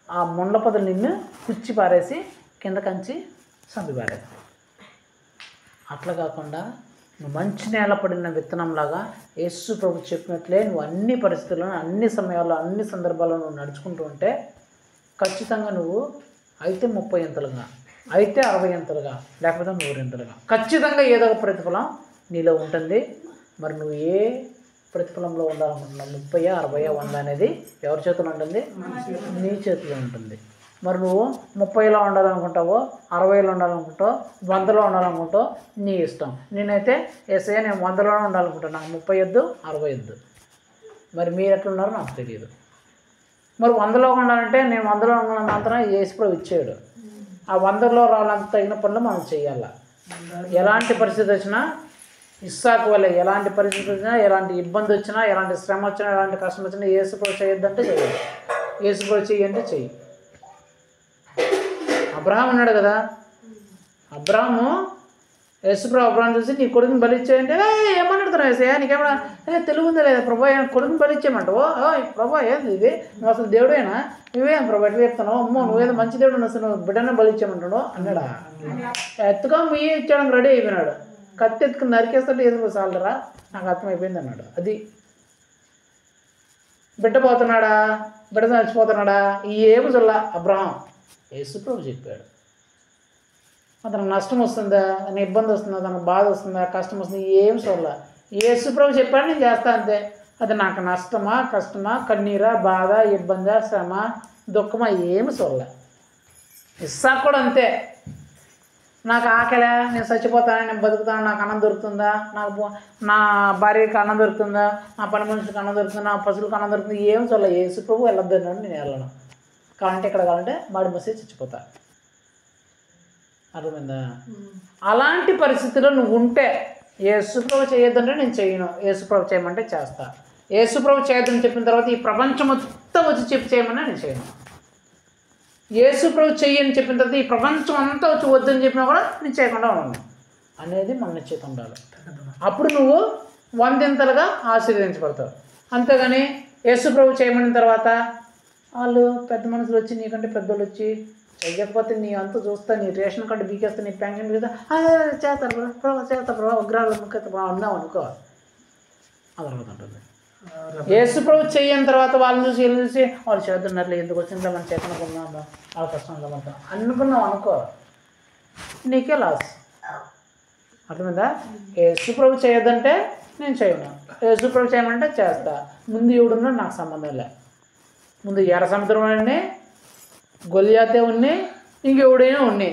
ఆ ముండపదలు నిన్ను కుచ్చి పారేసి కింద కంచి సంపి పారేస్తాయి. అట్లా కాకుండా నువ్వు మంచి నేల పడిన విత్తనంలాగా యేసు ప్రభు చెప్పినట్లే నువ్వు అన్ని పరిస్థితుల్లో, అన్ని సమయాల్లో, అన్ని సందర్భాల్లో నువ్వు నడుచుకుంటూ ఉంటే ఖచ్చితంగా నువ్వు అయితే 30 ఇంతలుగా, అయితే 60 ఇంతలుగా, లేకపోతే 100 ఇంతలుగా ఖచ్చితంగా ఏదో ఒక ప్రతిఫలం నీలో ఉంటుంది. మరి నువ్వు ఏ ప్రతిఫలంలో ఉండాలనుకుంటున్నావు? 30, 60, 100 అనేది ఎవరి చేతిలో ఉంటుంది? నీ చేతిలో ఉంటుంది. మరి నువ్వు 30లో ఉండాలనుకుంటావో, 60లో ఉండాలనుకుంటావు, 100లో ఉండాలనుకుంటావు, నీ ఇష్టం. నేనైతే ఎస్ఐ నేను 100లోనే ఉండాలనుకుంటాను, నాకు 30 వద్దు, 60 వద్దు. మరి మీరు ఎట్లున్నారో నాకు తెలియదు. మరి 100లో ఉండాలంటే నేను 100లో ఉండాలని మాత్రం యేసుప్రభు ఇచ్చాడు. ఆ 100లో రావాలంత తగిన పనులు మనం చేయాలి. ఎలాంటి పరిస్థితి వచ్చినా ఇస్సాకు వల్ల ఎలాంటి పరిస్థితి వచ్చినా, ఎలాంటి ఇబ్బంది వచ్చినా, ఎలాంటి శ్రమ వచ్చినా, ఎలాంటి కష్టం వచ్చినా యేసుప్రభు చేయొద్దంటే చేయదు, యేసుప్రభు చెయ్యంటే చెయ్యి. అబ్రహాం ఉన్నాడు కదా, అబ్రహాము యేసుప్రభు అబ్రహాం చూసి నీ కొడుకుని బలిచ్చాయంటే ఏమన్నాడుతున్నావు యేసయ్య, నీకేమన్నా తెలుగు ఉందా లేదా ప్రభా, కొడుకుని బలిచ్చేయమంటావు? ప్రభా ఏంది ఇది, నువ్వు అసలు దేవుడేనా, నువ్వేం ప్రభా ఎట్లా చెప్తున్నావు, అమ్మో నువ్వేదో మంచి దేవుడు అసలు నువ్వు బిడ్డనే బలిచ్చేయమంటాడు అన్నాడా? ఎత్తుగా మీ ఇచ్చాడానికి రెడీ అయిపోయినాడు. కత్తి ఎత్తుకుని నరికేస్తుంటే యేసుప్రభు చాలరా నాకు అర్థమైపోయింది అన్నాడు. అది బిడ్డ పోతున్నాడా, బిడ్డ చచ్చిపోతున్నాడా, ఏమి చూడాల అబ్రహాం యేసుప్రభు చెప్పాడు. అతనికి నష్టం వస్తుందా, అతనికి ఇబ్బంది వస్తుందా, తనకు బాధ వస్తుందా, కష్టం వస్తుందా, ఏం చూడాల. యేసుప్రభు చెప్పాడు నేను చేస్తా అంతే. అది నాకు నష్టమా, కష్టమా, కన్నీరా, బాధ, ఇబ్బందా, శ్రమ, దుఃఖమా ఏమి చూడాల. ఇస్సాకు కూడా అంతే. నాకు ఆకలే, నేను చచ్చిపోతాను, నేను బతుకుతాను, నాకు అన్నం దొరుకుతుందా, నాకు నా భార్యకి అన్నం దొరుకుతుందా, నా పని మనుషులకు అన్నం దొరుకుతుందా, నా పశువులకు అన్నం దొరుకుతుంది, ఏం చూడాలి. యేసుప్రభు వెళ్ళొద్దన్నాడు, నేను వెళ్ళను. కావాలంటే ఇక్కడ కావాలంటే మాడి మసీ చచ్చిపోతా. అర్థమైందా? అలాంటి పరిస్థితిలో నువ్వు ఉంటే యేసుప్రభు చేయొద్దంటే నేను చేయను, యేసుప్రభు చేయమంటే చేస్తా. యేసుప్రభు చేయొద్దని చెప్పిన తర్వాత ఈ ప్రపంచం మొత్తం వచ్చి చెప్పి చేయమన్నా నేను చేయను. యేసు ప్రభు చెయ్యి అని చెప్పిన తర్వాత ఈ ప్రపంచం అంతా వచ్చి వద్దని చెప్పినా కూడా నేను చేయకుండా ఉన్నాను అనేది మన నిశ్చితం ఉండాలి. అప్పుడు నువ్వు 100ంతలుగా ఆశీర్వదించబడతావు. అంతేగాని యేసు ప్రభు చేయమని తర్వాత వాళ్ళు పెద్ద మనుషులు వచ్చి నీకంటే పెద్దోళ్ళు వచ్చి చెయ్యకపోతే నీ అంతా చూస్తా, నీ రేషన్ కార్డు బీకేస్తా, నీ పెన్షన్ బీకేస్తా, చేస్తారు ప్రభావ చేస్తా ప్రభావ విగ్రహాలు ముఖ్యత అన్నావు అనుకో అది అర్థమవుతుంటుంది. యేసు ప్రభు చెయ్యని తర్వాత వాళ్ళని చూసి వీళ్ళు చూసి వాళ్ళు చేస్తున్నట్లు ఎందుకు వచ్చిందో మనం చేతనుకున్నాము వాళ్ళ కష్టం పడతాం అనుకున్నావు అనుకో నీకే లాస్. అర్థమైందా? యేసు ప్రభు చేయొద్దంటే నేను చేయను, యేసు ప్రభు చేయమంటే చేస్తా. ముందు ఎవడున్నా నాకు సంబంధం లే. ముందు ఎర్ర సముద్రంలోనే గొలియాతే ఉన్నాయి, ఇంకెవడైనా ఉన్నాయి.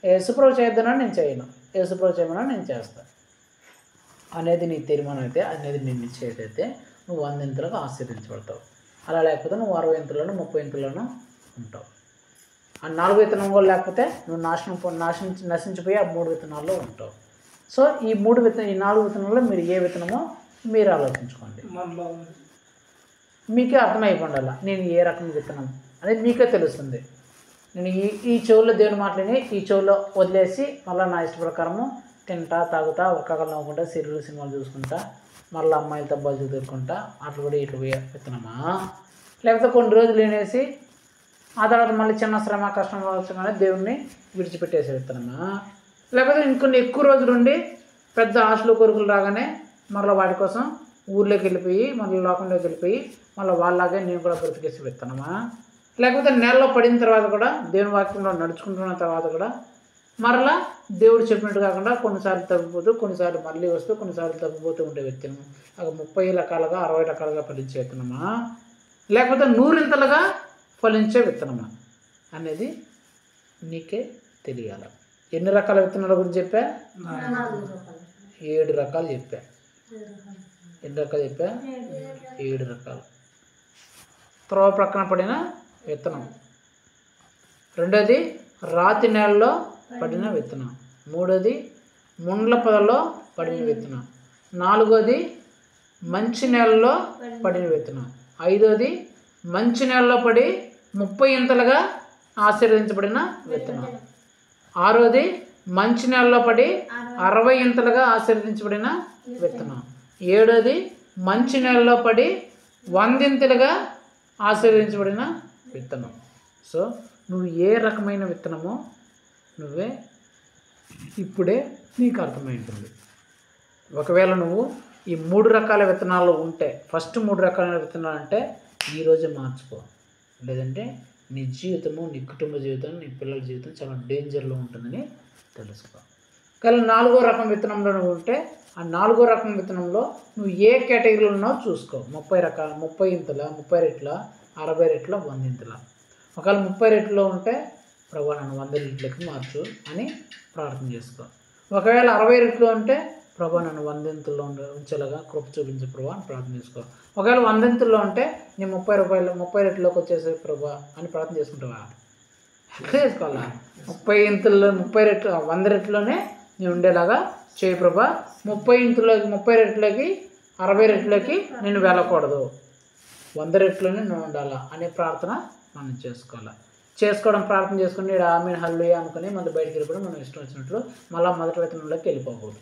యేసు ప్రభు చేయొద్దన్నా నేను చేయను, యేసు ప్రభు చేయమన్నా నేను చేస్తాను అనేది నీ తీర్మానం అయితే, అనేది నీ నిశ్చయిత అయితే నువ్వు 100ంతలుగా ఆశీర్వదించబడతావు. అలా లేకపోతే నువ్వు 60ంతలోనూ 30ంతలోనూ ఉంటావు. ఆ 4 విత్తనం కూడా లేకపోతే నువ్వు నశించిపోయి ఆ 3 విత్తనాల్లో ఉంటావు. సో ఈ 4 విత్తనాల్లో మీరు ఏ విత్తనమో మీరు ఆలోచించుకోండి. మీకే అర్థమైపోండాల నేను ఏ రకం విత్తనం అనేది మీకే తెలుస్తుంది. నేను ఈ చెవుల్లో దేవుని మాటలని ఈ చెవుల్లో వదిలేసి మళ్ళీ నా ఇష్ట ప్రకారము తింటా తాగుతా ఒక్కకలు నవ్వుకుంటా సీరియల్ సినిమాలు చూసుకుంటా మళ్ళీ అమ్మాయిలతో బజ్జు తిరుక్కుంటా అట్లా కూడా ఇట్లా పోయే విత్తనమా? లేకపోతే కొన్ని రోజులు వినేసి ఆ తర్వాత మళ్ళీ చిన్న శ్రమ కష్టం వచ్చగానే దేవుణ్ణి విడిచిపెట్టేసే విత్తనమా? లేకపోతే ఇంకొన్ని ఎక్కువ రోజులు ఉండి పెద్ద ఆశలు కోరికలు రాగానే మళ్ళీ వాటి కోసం ఊర్లోకి వెళ్ళిపోయి మళ్ళీ లోకంలోకి వెళ్ళిపోయి మళ్ళీ వాళ్ళలాగే నేను కూడా బ్రతికేసి విత్తనమా? లేకపోతే నెలలో పడిన తర్వాత కూడా దేవుని వాక్యంలో నడుచుకుంటున్న తర్వాత కూడా మరలా దేవుడు చెప్పినట్టు కాకుండా కొన్నిసార్లు తగ్గిపోతూ కొన్నిసార్లు మళ్ళీ వస్తూ కొన్నిసార్లు తగ్గిపోతూ ఉండే విత్తనం ఒక 30 రకాలుగా 60 రకాలుగా ఫలించే విత్తనమా? లేకపోతే 100ంతలుగా ఫలించే విత్తనమా అనేది నీకే తెలియాలి. ఎన్ని రకాల విత్తనాల గురించి చెప్పా? 7 రకాలు చెప్పా. ఎన్ని రకాలు చెప్పా? 7 రకాలు. త్రోవ ప్రక్కన పడిన విత్తనం, రెండోది రాతి నేలలో పడిన విత్తనం, మూడోది ముండ్ల పొదలో పడిన విత్తనం, నాలుగోది మంచి నేలలో పడిన విత్తనం, ఐదోది మంచి నేలలో పడి 30ంతలుగా ఆశీర్వదించబడిన విత్తనం, ఆరోది మంచి నేలలో పడి 60ంతలుగా ఆశీర్వదించబడిన విత్తనం, ఏడోది మంచి నేలలో పడి 100ంతలుగా ఆశీర్వదించబడిన విత్తనం. సో నువ్వు ఏ రకమైన విత్తనమో నువ్వే ఇప్పుడే నీకు అర్థమై ఉంటుంది. ఒకవేళ నువ్వు ఈ 3 రకాల విత్తనాలు ఉంటే ఫస్ట్ 3 రకాల విత్తనాలు అంటే ఈరోజే మార్చుకో, లేదంటే నీ జీవితము నీ కుటుంబ జీవితం నీ పిల్లల జీవితం చాలా డేంజర్లో ఉంటుందని తెలుసుకో. కానీ 4వ రకం విత్తనంలో నువ్వు ఉంటే ఆ 4వ రకం విత్తనంలో నువ్వు ఏ కేటగిరీలో ఉన్నావో చూసుకో. 30ంతల 30 రెట్ల 60 రెట్ల 100ంతల. ఒకవేళ 30 రెట్లో ఉంటే ప్రభు నన్ను 100 రెట్లకి మార్చు అని ప్రార్థన చేసుకో. ఒకవేళ 60 రెట్లో ఉంటే ప్రభు నన్ను 100ంతల్లో ఉంచేలాగా కృప చూపించే ప్రభు అని ప్రార్థన చేసుకో. ఒకవేళ 100ంతల్లో ఉంటే నీ 30 రెట్లోకి వచ్చేసే ప్రభు అని ప్రార్థన చేసుకుంటావా? ఎట్లా చేసుకోవాలా? 30 రెట్లు 100 రెట్లోనే నేను ఉండేలాగా చేయి ప్రభా. 30 రెట్లోకి 60 రెట్లోకి నేను వెళ్ళకూడదు, 100 రెట్లోనే నువ్వు ఉండాలా అనే ప్రార్థన మనం చేసుకోవడం ప్రార్థన చేసుకుని ఆమె హల్లుయా అనుకుని మళ్ళీ బయటికి వెళ్ళిపోవడం మనం ఇష్టం వచ్చినట్లు మళ్ళీ మొదటి వేతనంలోకి వెళ్ళిపోకూడదు.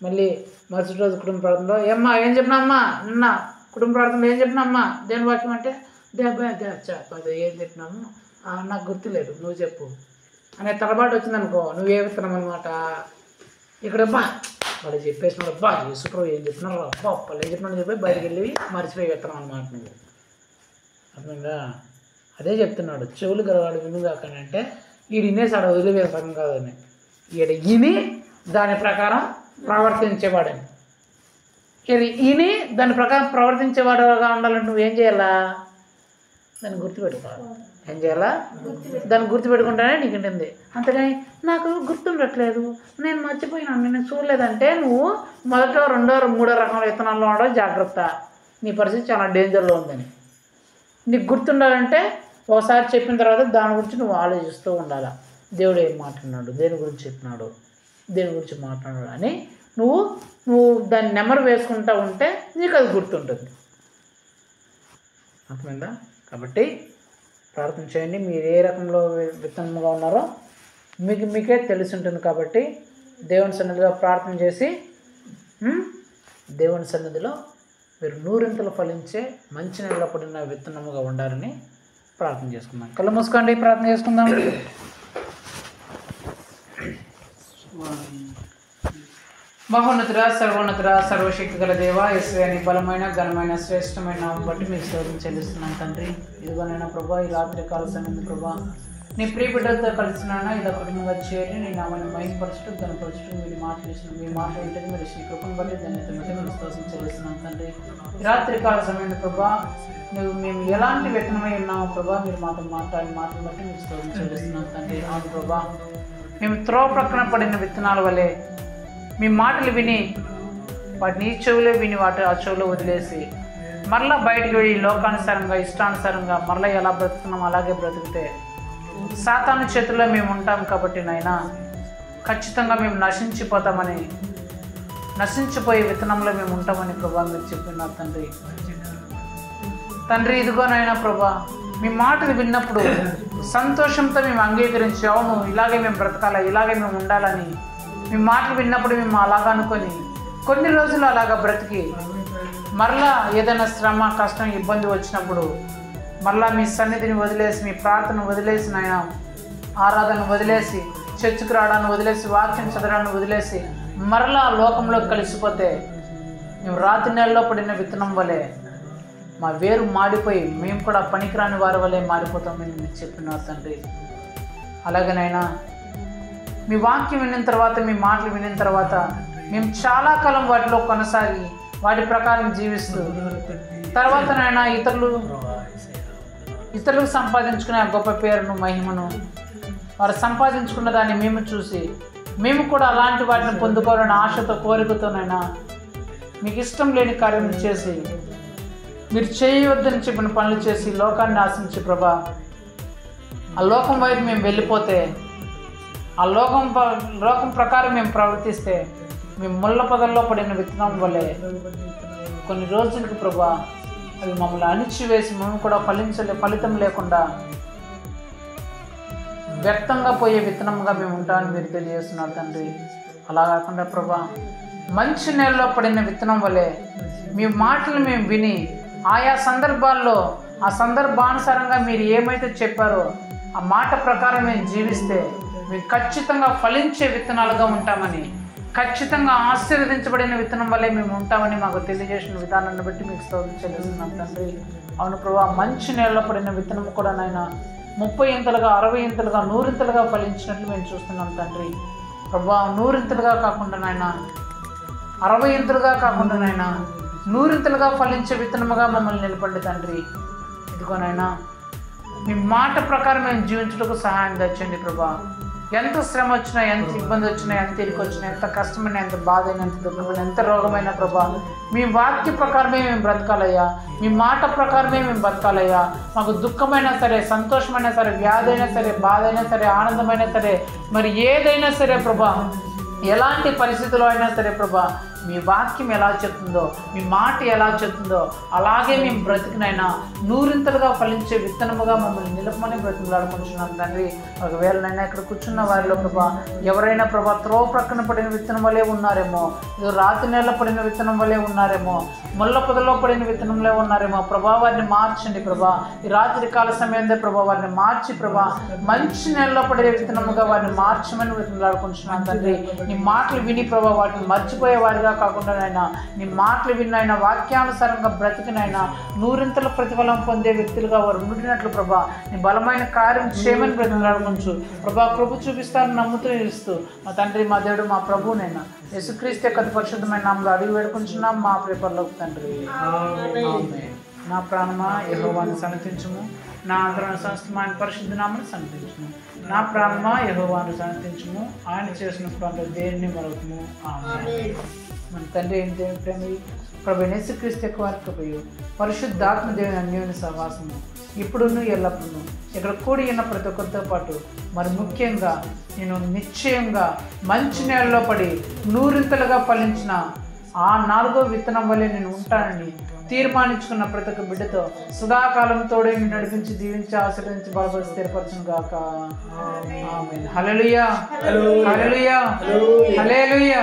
మళ్ళీ మరుసటి రోజు కుటుంబ ప్రార్థనలో ఏమ్మా ఏం చెప్పినా అమ్మా నిన్న కుటుంబ ప్రార్థనలో ఏం చెప్పినా అమ్మా దేని వాక్యం అంటే ఏం చెప్పినాము నాకు గుర్తులేదు నువ్వు చెప్పు అనే తలబాటు వచ్చిందనుకో నువ్వే విత్తనం అనమాట. ఇక్కడ వాడు చెప్పేసినాడు అబ్బా యేసుప్రభు ఏం చెప్తున్నారు అబ్బా వాళ్ళు ఏం చెప్పినా చెప్పి బయటికి వెళ్ళి మర్చిపోయి విత్తనం అనమాట నువ్వు. అర్థంగా అదే చెప్తున్నాడు చెవులు గలవాడు వినుగాకని అంటే వీడు వినేసాడు వదిలివేసాం కాదని, ఈడ విని దాని ప్రకారం ప్రవర్తించేవాడని. ఇది విని దాని ప్రకారం ప్రవర్తించేవాడుగా ఉండాలంటే నువ్వేం చేయాలా? దాన్ని గుర్తుపెట్టుకోవాలి. ఏం చేయాలా? దాన్ని గుర్తుపెట్టుకుంటేనే నీకు ఉంటుంది. అంతేగాని నాకు గుర్తుండట్లేదు నేను మర్చిపోయినాను నేను చూడలేదంటే నువ్వు మొదట 2వ 3వ రకం విత్తనాల్లో ఉండడం జాగ్రత్త. నీ పరిస్థితి చాలా డేంజర్లో ఉందని. నీకు గుర్తుండాలంటే ఒకసారి చెప్పిన తర్వాత దాని గురించి నువ్వు ఆలోచిస్తూ ఉండాలి. దేవుడు ఏం మాట్లాడినాడు, దేని గురించి చెప్పినాడు, దేని గురించి మాట్లాడాడు అని నువ్వు దాన్ని నెమరు వేసుకుంటూ ఉంటే నీకు అది గుర్తుంటుంది. అర్థమైందా? కాబట్టి ప్రార్థన చేయండి. మీరు ఏ రకంలో విత్తనముగా ఉన్నారో మీకే తెలిసి ఉంటుంది. కాబట్టి దేవుని సన్నిధిలో ప్రార్థన చేసి దేవుని సన్నిధిలో మీరు 100 ఫలించే మంచి నెలలో పడిన విత్తనముగా ఉండాలని ప్రార్థన చేసుకుందాం. కళ్ళు మూసుకోండి, ప్రార్థన చేసుకుందాం. మహోన్నతుడ, సర్వోన్నతుడ, సర్వశక్తి గల దేవ, యేసయ్య బలమైన ఘనమైన శ్రేష్టమైన నామం బట్టి మీకు స్తోత్రం చెల్లిస్తున్నాం తండ్రి. ఇదిగోనైనా ప్రభా, ఈ రాత్రి కాల సమయంలో ప్రభా నీ ప్రియ బిడ్డలతో కలిసినానా ఇలా కుటుంబంగా చేరి నీ నామాన్ని మహిమపరచడం గణపరచడం మీరు మాట్లాడిన మీ మాట ఏంటంటే మీరు శ్రీ కృపను బట్టి ధన్యత బట్టి మీకు స్తోత్రం చెల్లిస్తున్నాం తండ్రి. ఈ రాత్రి కాల సమయంలో ప్రభా మేము ఎలాంటి విత్తనమై ఉన్నామో ప్రభా మీరు మాతో మాట్లాడిన మాటలు బట్టి మీకు స్తోత్రం చెల్లిస్తున్నాం తండ్రి. అవును ప్రభా, మేము త్రోవ ప్రక్కన పడిన విత్తనాల వలె మీ మాటలు విని వాటిని ఈ చెవులో విని ఆ చెవులో వదిలేసి మరలా బయటకు వెళ్ళి లోకానుసారంగా ఇష్టానుసారంగా మరలా ఎలా బ్రతుకున్నాం అలాగే బ్రతికితే సాతాను చేతుల్లో మేము ఉంటాం. కాబట్టి నాయనా ఖచ్చితంగా మేము నశించిపోతామని, నశించిపోయే విత్తనంలో మేము ఉంటామని ప్రభా మీరు చెప్పినారు తండ్రి. తండ్రి ఇదిగోనైనా ప్రభా మీ మాటలు విన్నప్పుడు సంతోషంతో మేము అంగీకరించి అవును ఇలాగే మేము బ్రతకాలా, ఇలాగే మేము ఉండాలని మీ మాటలు విన్నప్పుడు మేము అలాగా అనుకొని కొన్ని రోజులు అలాగా బ్రతికి మరలా ఏదైనా శ్రమ కష్టం ఇబ్బంది వచ్చినప్పుడు మరలా మీ సన్నిధిని వదిలేసి మీ ప్రార్థన వదిలేసి నాయన ఆరాధన వదిలేసి చర్చికి రావడాన్ని వదిలేసి వాక్యం చదవడాన్ని వదిలేసి మరలా లోకంలోకి కలిసిపోతే మేము రాత్రి నెలలో పడిన విత్తనం వలె మా వేరు మాడిపోయి మేము కూడా పనికిరాని వారి వలె మారిపోతామని మీరు చెప్పినారు తండ్రి. అలాగనైనా మీ వాక్యం విన్న తర్వాత మీ మాటలు విన్న తర్వాత మేము చాలా కాలం వాటిలో కొనసాగి వాటి ప్రకారం జీవిస్తూ తర్వాత నాయన ఇతరులకు సంపాదించుకునే ఆ గొప్ప పేరును మహిమను వారు సంపాదించుకున్న దాన్ని మేము చూసి మేము కూడా అలాంటి వాటిని పొందుకోవాలని ఆశతో కోరికతోనైనా మీకు ఇష్టం లేని కార్యం చేసి మీరు చేయవద్దని చెప్పిన పనులు చేసి లోకాన్ని ఆశించి ప్రభా ఆ లోకం వైపు మేము వెళ్ళిపోతే ఆ లోకం ప్రకారం మేము ప్రవర్తిస్తే మేము ముళ్ళ పొదల్లో పడిన విత్తనం వల్లే కొన్ని రోజులకి ప్రభా అవి మమ్మల్ని అణిచివేసి మేము కూడా ఫలితం లేకుండా వ్యక్తంగా పోయే విత్తనంగా మేము ఉంటామని మీరు తెలియజేస్తున్నారు తండ్రి. అలా కాకుండా ప్రభా మంచి నేలలో పడిన విత్తనం వల్లే మీ మాటలు మేము విని ఆయా సందర్భాల్లో ఆ సందర్భానుసారంగా మీరు ఏమైతే చెప్పారో ఆ మాట ప్రకారం మేము జీవిస్తే మేము ఖచ్చితంగా ఫలించే విత్తనాలుగా ఉంటామని, ఖచ్చితంగా ఆశీర్వదించబడిన విత్తనం వల్లే మేము ఉంటామని మాకు తెలియజేసిన విధానాన్ని బట్టి మీకు స్తోత్రం చెల్లిస్తున్నాం తండ్రి. అవును ప్రభా, మంచి నేలలో పడిన విత్తనం కూడా నాయన 30 ఇంతలుగా 60 ఇంతలుగా 100 ఇంతలుగా ఫలించినట్లు మేము చూస్తున్నాం తండ్రి. ప్రభా 100 ఇంతలుగా కాకుండా నాయన 60 ఇంతలుగా కాకుండా నాయన 100 ఇంతలుగా ఫలించే విత్తనముగా మమ్మల్ని నిలపండి తండ్రి. ఇదిగోనైనా మీ మాట ప్రకారం మేము జీవించడానికి సహాయం తెచ్చండి ప్రభా. ఎంత శ్రమ వచ్చినా, ఎంత ఇబ్బంది వచ్చినా, ఎంత ఇరుకు వచ్చినా, ఎంత కష్టమైనా, ఎంత బాధ అయినా, ఎంత దుఃఖమైనా, ఎంత రోగమైనా ప్రభా మీ వాక్య ప్రకారమే మేము బ్రతకాలయ్యా, మీ మాట ప్రకారమే మేము బ్రతకాలయ్యా. మాకు దుఃఖమైనా సరే, సంతోషమైనా సరే, వ్యాధి అయినా సరే, బాధ అయినా సరే, ఆనందమైనా సరే, మరి ఏదైనా సరే ప్రభా, ఎలాంటి పరిస్థితుల్లో అయినా సరే ప్రభా మీ వాక్యం ఎలా చెప్తుందో, మీ మాట ఎలా చెప్తుందో అలాగే మేము బ్రతికినైనా 100 ఇంతలుగా ఫలించే విత్తనముగా మమ్మల్ని నిలపమని బ్రతిమలాడుకుంటున్నాం తండ్రి. ఒకవేళనైనా ఇక్కడ కూర్చున్న వారిలో ప్రభా ఎవరైనా ప్రభా త్రోవ ప్రక్కన పడిన విత్తనం వల్లే ఉన్నారేమో, రాతి నేల పడిన విత్తనం వల్లే ఉన్నారేమో, ముళ్ళ పొదలో పడిన విత్తనంలో ఉన్నారేమో ప్రభా, వారిని మార్చండి ప్రభా. ఈ రాత్రి కాల సమయంలో ప్రభా వారిని మార్చి ప్రభా మంచి నేలలో పడే విత్తనముగా వారిని మార్చమని బ్రతిమలాడుకుంటున్నాం తండ్రి. నీ మాటలు విని ప్రభా వాటిని మర్చిపోయే వారిగా కాకుండా నాయన నీ మాటలు విన్నైనా వాక్యానుసారంగా బ్రతికినైనా 100 ఇంతల ప్రతిఫలం పొందే వ్యక్తులుగా వారు ఉండినట్లు ప్రభా నీ బలమైన కార్యం చేయమని బ్రతిమలాడుకుంటూ ప్రభా కృప చూపిస్తానని నమ్ముతూ ఇస్తూ మా తండ్రి, మా దేవుడు, మా ప్రభువునైనా యేసుక్రీస్తు యొక్క పరిశుద్ధమైన నామములో అడిగి వేడుకుంటున్నాం మా ప్రియపరలోక తండ్రి. ఆమేన్. నా ప్రాణమా యెహోవాను సన్నతించుము, నా ఆదరణ సంస్థమైన పరిశుద్ధ నామమును సన్నతించుము. నా ప్రాణమా యెహోవాను సన్నతించుము, ఆయన చేసిన పనులు దేనిని మరొకము. ఆమేన్. మన తండ్రి అయిన దేవుని ప్రేమ, ప్రభు యేసుక్రీస్తు యొక్క వారి కృపయు, పరిశుద్ధాత్మ దేవుని అన్యోన్య సహవాసము ఇప్పుడును ఎల్లప్పుడూ ఇక్కడ కూడి ఉన్న ప్రతి ఒక్కరితో పాటు మరి ముఖ్యంగా నేను నిశ్చయంగా మంచి నేలలో పడి 100 ఇంతలుగా ఫలించిన ఆ 4వ విత్తనం వల్లే నేను ఉంటానని తీర్మానించుకున్న ప్రతి ఒక్క బిడ్డతో సదాకాలం తోడే నడిపించి దీవించి ఆశ్రయించి బలపరిచి స్థిరపరచును గాక. ఆమేన్. హల్లెలూయా, హల్లెలూయా, హల్లెలూయా.